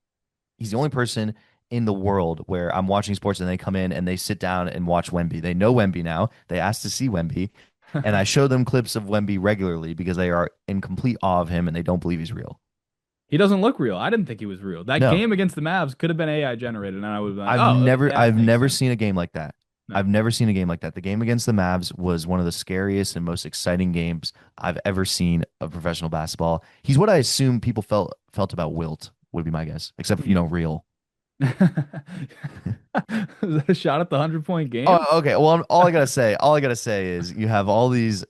He's the only person in the world where I'm watching sports and they come in and they sit down and watch Wemby. They know Wemby now. They asked to see Wemby, and I show them clips of Wemby regularly because they are in complete awe of him and they don't believe he's real. He doesn't look real. I didn't think he was real. That No, game against the Mavs could have been AI generated, and I would have been like, oh, okay, yeah, it I've makes never sense. seen a game like that. No, I've never seen a game like that. The game against the Mavs was one of the scariest and most exciting games I've ever seen of professional basketball. He's what I assume people felt about Wilt, would be my guess, except for, real. is that a shot at the 100-point game? Oh, okay. Well, all I gotta say is you have all these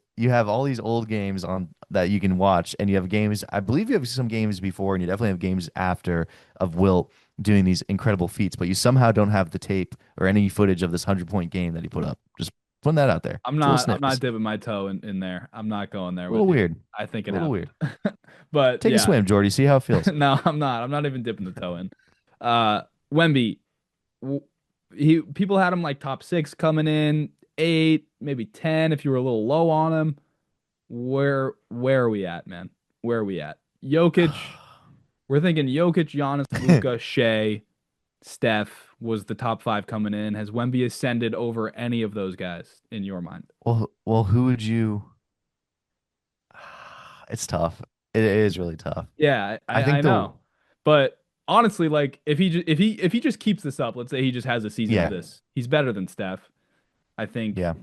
old games on that you can watch, and you have games. I believe you have some games before, and you definitely have games after of Wilt doing these incredible feats, but you somehow don't have the tape or any footage of this 100-point game that he put up. Just putting that out there. It's a little I'm not snips. dipping my toe in there. I'm not going there A with little you. weird. I think A it little happened. weird. But Take a yeah, swim, Jordy. See how it feels. no, I'm not. I'm not even dipping the toe in. Uh, Wemby, w- he people had him like top six coming in, eight, maybe 10 if you were a little low on him. Where are we at, man? Where are we at? Jokic, we're thinking Jokic, Giannis, Luka, Shea, Steph was the top five coming in. Has Wemby ascended over any of those guys in your mind? Well, who would you? It's tough. It is really tough. Yeah, I I think the know. But honestly, like if he just keeps this up, let's say he just has a season of yeah, this, he's better than Steph. I think yeah.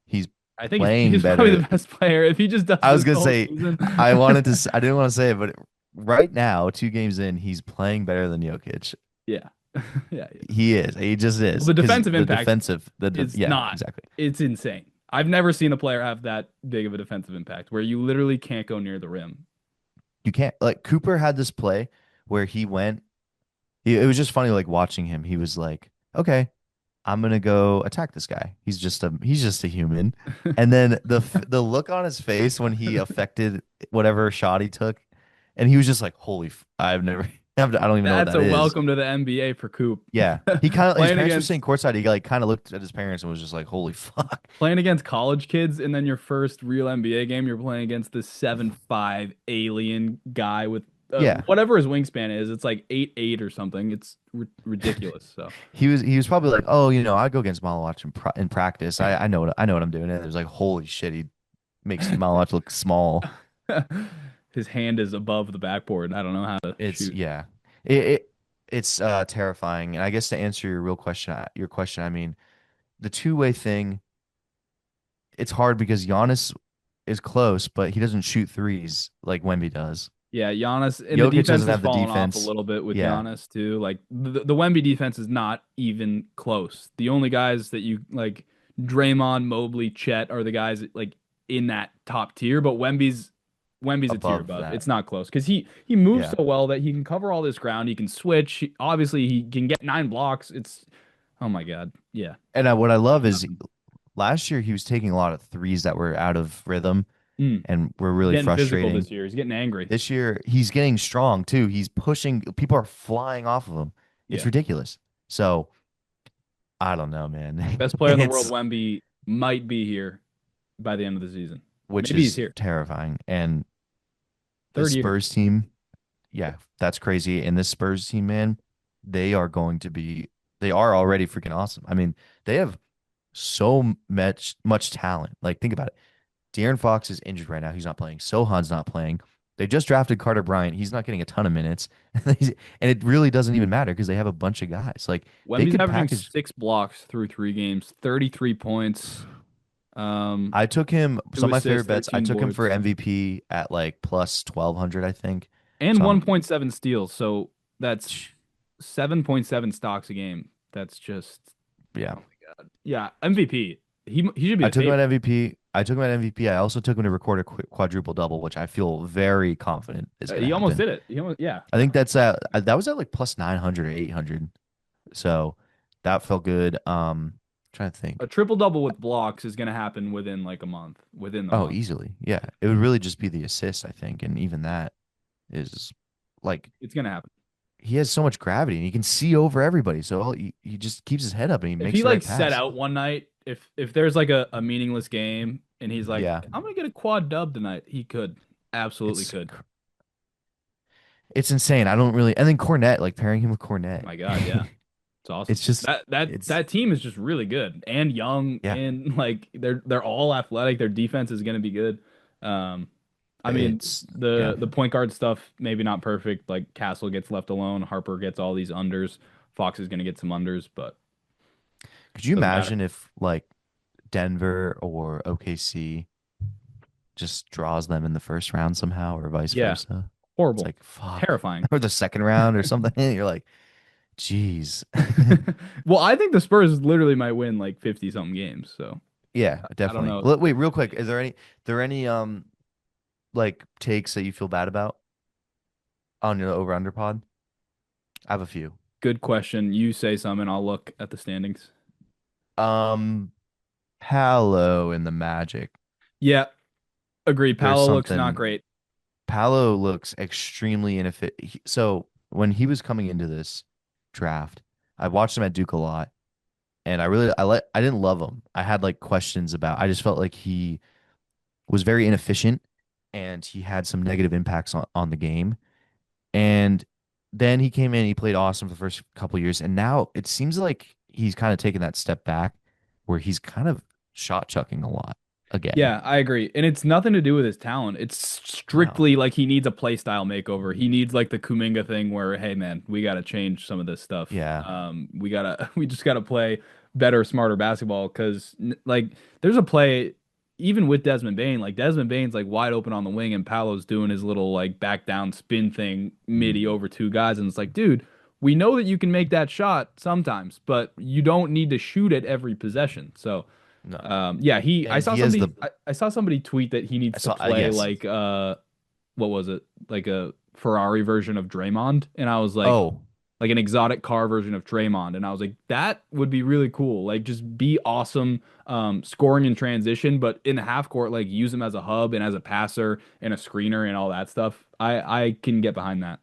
He's I think playing he's probably better. the best player. If he just does I was this gonna the whole say season. I didn't want to say it, but right now, 2 games in, he's playing better than Jokic. Yeah. Yeah, yeah. He is. He just Well, is the because defensive impact is yeah, not. exactly. It's insane. I've never seen a player have that big of a defensive impact where you literally can't go near the rim. You can't like Cooper had this play where he went. It was just funny like watching him. He was like, okay, I'm gonna go attack this guy. He's just a human. And then the look on his face when he affected whatever shot he took, and he was just like, "Holy, I've never, I don't even know what That's that a is." welcome to the NBA for Coop. Yeah, he kind of his Playing parents were saying against courtside. He like kind of looked at his parents and was just like, "Holy fuck." playing against college kids, and then your first real NBA game, you're playing against this 7'5" alien guy with Yeah, whatever his wingspan is. It's like 8'8" or something. It's ridiculous. So he was probably like, "Oh, I go against Malawach in practice. I know what I'm doing." And it was like, "Holy shit, he makes Malawach look small." his hand is above the backboard. I don't know how to It's shoot. yeah. It it's terrifying. And I guess to answer your question, I mean, the two-way thing, it's hard because Giannis is close, but he doesn't shoot threes like Wemby does. Yeah, Giannis and the Jokic defense doesn't has have the fallen off a defense. little bit with Yeah. Giannis too. Like the Wemby defense is not even close. The only guys that you like, Draymond, Mobley, Chet, are the guys like in that top tier. But Wemby's a tier Above above. that. It's not close because he moves Yeah. so well that he can cover all this ground. He can switch. Obviously, he can get 9 blocks. It's oh my God, yeah, And what I love there's is nothing. last year he was taking a lot of threes that were out of rhythm Mm. and were He's really getting physical frustrating. this year. He's getting angry. This year he's getting strong too. He's pushing, people are flying off of him. It's Yeah, ridiculous. So I don't know, man. best player in the world, It's Wemby might be here by the end of the season. which Maybe he's is here. terrifying. And this Third year. Spurs team, yeah, that's crazy. And this Spurs team, man, they are going to be, they are already freaking awesome. I mean, they have so much talent. Like, think about it. De'Aaron Fox is injured right now. He's not playing. Sohan's not playing. They just drafted Carter Bryant. He's not getting a ton of minutes. And it really doesn't even matter because they have a bunch of guys. Like, they Wemby's could averaging package. 6 blocks through 3 games, 33 points, um, I took him, two some of my favorite assists, bets, I 13 took him for boards, MVP at like plus 1200, I think. and So 1.7 steals. So that's 7.7 stocks a game. That's just yeah. oh my God. Yeah, MVP. He should be I the took him at favorite. MVP. I took him at MVP. I also took him to record a quadruple double, which I feel very confident is going to He almost happen. did it. He almost yeah. I think that was at like plus 900 or 800. So that felt good. Trying to A think. triple double with blocks is going to happen within like a month. Within the Oh, month, easily. Yeah. It would really just be the assist, I think. And even that is like it's going to happen. he has so much gravity and he can see over everybody. So he just keeps his head up and he If makes he the like right set pass. out one night, if there's like a meaningless game and he's like, Yeah. I'm gonna get a quad dub tonight, he could absolutely It's could. It's insane. I don't really, and then Cornette, like pairing him with Cornette. My God, yeah. It's awesome. It's just, That it's team is just really good and young yeah, and like they're all athletic. Their defense is going to be good. Um, I mean it's yeah. the point guard stuff maybe not perfect. Like Castle gets left alone, Harper gets all these unders. Fox is going to get some unders, but Could you doesn't matter. imagine if like Denver or OKC just draws them in the first round somehow, or vice Yeah, versa? It's horrible, like fuck, terrifying. or the second round or something. You're like, geez. Well, I think the Spurs literally might win like 50 something games. So Yeah, I don't definitely. know. Wait, real quick, is there any like takes that you feel bad about on your over under pod? I have a few. Good question. You say some and I'll look at the standings. Um, Palo in the Magic. Yeah, agree. There's Paolo looks not something. great. Palo looks extremely inefficient. So when he was coming into this draft, I watched him at Duke a lot, and I didn't love him. I had like questions about. I just felt like he was very inefficient, and he had some negative impacts on the game. And then he came in, he played awesome for the first couple of years, and now it seems like he's kind of taken that step back, where he's kind of shot chucking a lot again. Yeah, I agree. And it's nothing to do with his talent. It's No. strictly like he needs a play style makeover. He needs like the Kuminga thing where, hey man, we got to change some of this stuff. Yeah. We just got to play better, smarter basketball because like there's a play even with Desmond Bain, like Desmond Bain's like wide open on the wing and Paolo's doing his little like back down spin thing midi Mm. over two guys and it's like, dude, we know that you can make that shot sometimes, but you don't need to shoot it every possession. So No. yeah, And he has the I saw somebody tweet that he I needs to saw play yes. like what was it? Like a Ferrari version of Draymond. And I was Oh, like an exotic car version of Draymond. And I was like, that would be really cool. Like just be awesome scoring in transition, but in the half court, like use him as a hub and as a passer and a screener and all that stuff. I can get behind that.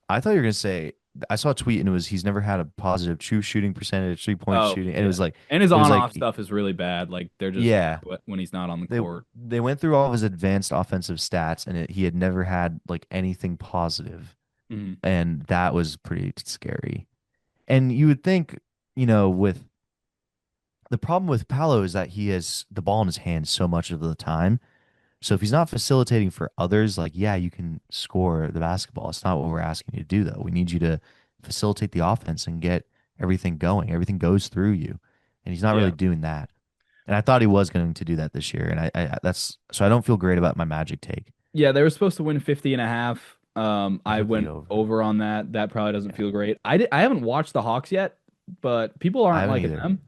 I thought you were gonna say I saw a tweet and it was he's never had a positive true shooting percentage, 3 point Oh, shooting, and yeah. And his it was on-off like stuff is really bad. Like they're just yeah, when he's not on the they court. they went through all of his advanced offensive stats and he had never had like anything positive, Mhm. and that was pretty scary. And you would think, with the problem with Paolo is that he has the ball in his hands so much of the time. So if he's not facilitating for others, like, yeah, you can score the basketball. It's not what we're asking you to do, though. We need you to facilitate the offense and get everything going. Everything goes through you. And he's not really Yeah. doing that. And I thought he was going to do that this year. And that's so I don't feel great about my Magic take. Yeah, they were supposed to win 50 and a half. I I took the went over. over on that. That probably doesn't Yeah. feel great. I haven't watched the Hawks yet, but people I aren't haven't liking either. them.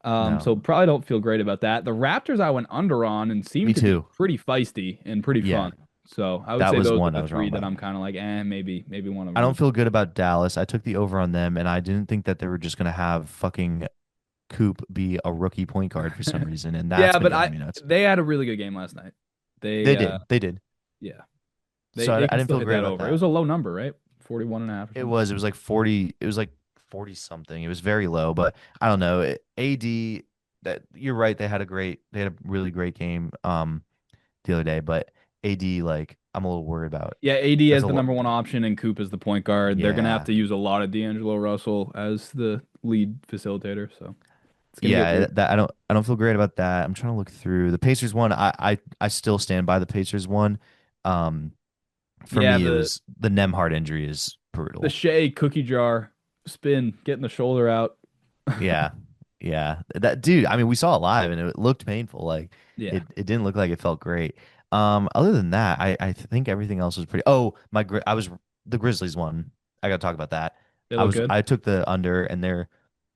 No. So probably don't feel great about that. The Raptors I went under on and seem Me to be too. pretty feisty and pretty Yeah. fun. So I would That say was those are one I the was wrong three that about. I'm kind of like, maybe one of I them. don't feel good about Dallas. I took the over on them, and I didn't think that they were just going to have fucking Coop be a rookie point guard for some reason, and that's Yeah, been but driving me nuts. they had a really good game last night. They They did. They did. yeah, So they I can didn't still feel hit great that about over. It that. was a low number, right? 41 and a half or It something. was. It was like 40. It was like 40 something. It was very low, but I don't know. AD, that you're right. They had a really great game the other day, but AD, like, I'm a little worried about. Yeah, AD That's as a the lot. number one option and Coop as the point guard. They're gonna have Yeah. to use a lot of D'Angelo Russell as the lead facilitator, so it's gonna get Yeah, weird. that I don't feel great about that. I'm trying to look through the Pacers one. I still stand by the Pacers one. Um, for Yeah, me, it was the Nemhard injury is the brutal. Shea cookie jar spin, getting the shoulder out. Yeah. Yeah. That dude, I mean, we saw it live and it looked painful. Like Yeah, it didn't look like it felt great. Other than that, I think everything else was pretty. Oh, I was the Grizzlies one. I got to talk about that. they look good. I took the under and they're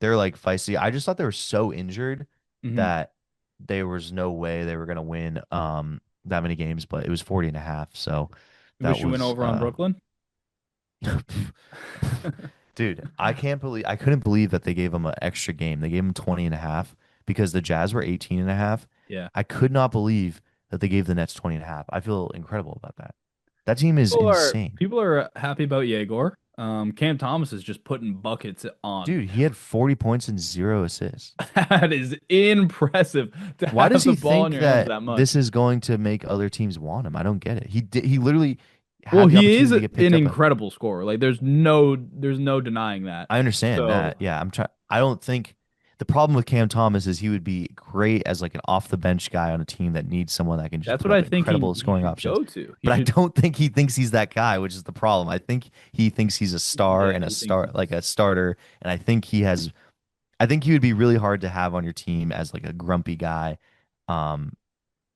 like feisty. I just thought they were so injured Hmm. that there was no way they were going to win that many games, but it was 40 and a half. So that Wish you went was over on Brooklyn. dude, I couldn't believe that they gave him an extra game. They gave him 20 and a half because the Jazz were 18 and a half. Yeah, I could not believe that they gave the Nets 20 and a half. I feel incredible about that. That team is insane. people are happy about Yegor. Cam Thomas is just putting buckets on. Dude, he had 40 points and zero assists. That is impressive to Why does have the he ball in think your hands that that this much. is going to make other teams want him? I don't get it. He literally Well, had the he is opportunity to an get picked up. incredible scorer. Like there's no denying that. I understand So that. Yeah, I'm trying. I don't think the problem with Cam Thomas is he would be great as like an off the bench guy on a team that needs someone that can just that's put what I up think incredible he scoring should options. go to. He But I should. don't think he thinks he's that guy, which is the problem. I think he thinks he's a star Yeah, and a he thinks star like he's. a starter, and I think he has. I think he would be really hard to have on your team as like a grumpy guy. Um,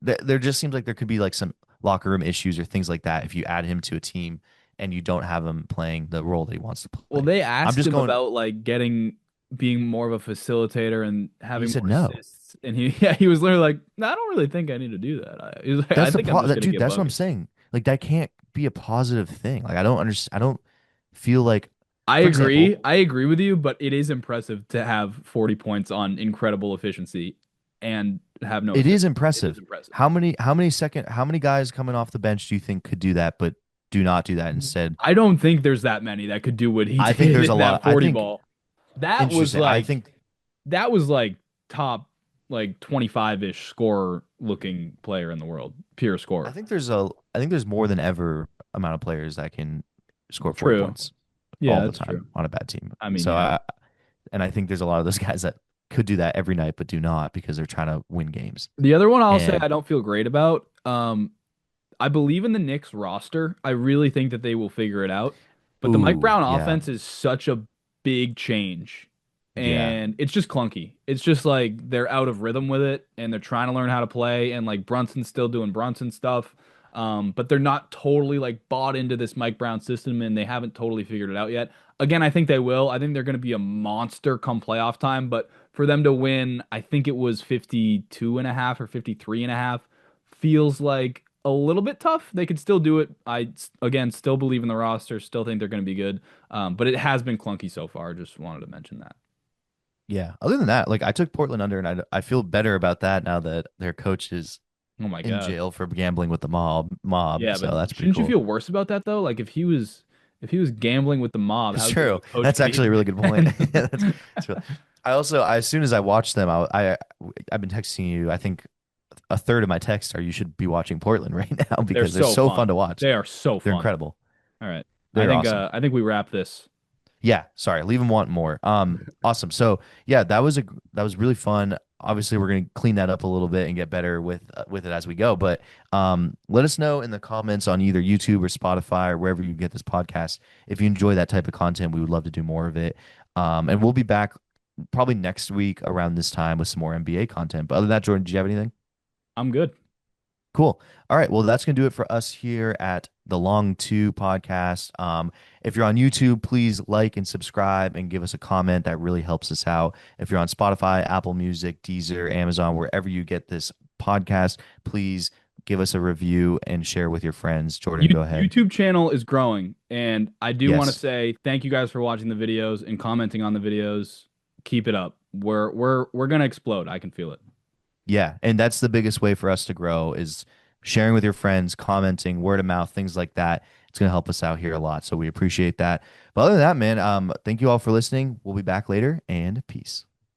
there just seems like there could be like some locker room issues or things like that if you add him to a team and you don't have him playing the role that he wants to Well, play. they I'm asked just him going. about like being more of a facilitator and He having said more no. assists, and he yeah he was literally like, no, I don't really think I need to do that. He was like, I That's the think I'm problem. just That gonna dude, get that's what I'm buckets. saying. Like that can't be a positive thing. Like I don't understand. I don't feel like, I for agree. example, I agree with you, but it is impressive to have 40 points on incredible efficiency and have no it is assists. It is impressive. impressive. How many guys coming off the bench do you think could do that, but do not do that instead? I don't think there's that many that could do what he I think did there's a in that lot. I 40 think ball. That was interesting. I like think that was like top like 25-ish scorer looking player in the world, pure I scorer. think there's a I think there's more than ever amount of players that can score 40 True. points Yeah, all the that's time true. on a bad team. I mean, So yeah. I think there's a lot of those guys that could do that every night but do not because they're trying to win games. The other one I'll say And I don't feel great about. I believe in the Knicks roster. I really think that they will figure it out. But the Mike ooh, Brown yeah. offense is such a big change. Yeah. And it's just clunky. It's just like they're out of rhythm with it and they're trying to learn how to play. And like Brunson's still doing Brunson stuff. But they're not totally like bought into this Mike Brown system and they haven't totally figured it out yet. Again, I think they will. I think they're going to be a monster come playoff time. But for them to win, I think it was 52 and a half or 53 and a half, feels like a little bit tough. They could still do it. Again, still believe in the roster, still think they're going to be good. But it has been clunky so far. Just wanted to mention that. Yeah. Other than that, like I took Portland under and I feel better about that now that their coach is Oh my in God. jail for gambling with the mob. Yeah, but So that's pretty shouldn't you cool. feel worse about that though? Like if he was gambling with the mob, That's how good of a true. coach That's could he actually a have really good point. been? That's real. I also, as soon as I watched them, I've been texting you. I think a third of my texts are you should be watching Portland right now They're because they're so so fun fun. to watch. They are so They're fun. incredible. All right. I They're think awesome. uh I think we wrap this. Yeah, sorry, leave them wanting more. Awesome. So yeah, that was really fun. Obviously, we're gonna clean that up a little bit and get better with it as we go. But let us know in the comments on either YouTube or Spotify or wherever you get this podcast if you enjoy that type of content. We would love to do more of it. And we'll be back probably next week around this time with some more NBA content. But other than that, Jordan, do you have anything? I'm good. Cool. All right. Well, that's going to do it for us here at the Long Two podcast. If you're on YouTube, please like and subscribe and give us a comment. That really helps us out. If you're on Spotify, Apple Music, Deezer, Amazon, wherever you get this podcast, please give us a review and share with your friends. Jordan, go ahead. YouTube channel is growing, and I do want to Yes. say thank you guys for watching the videos and commenting on the videos. Keep it up. We're gonna explode. I can feel it. Yeah. And that's the biggest way for us to grow is sharing with your friends, commenting, word of mouth, things like that. It's going to help us out here a lot. So we appreciate that. But other than that, man, thank you all for listening. We'll be back later and peace.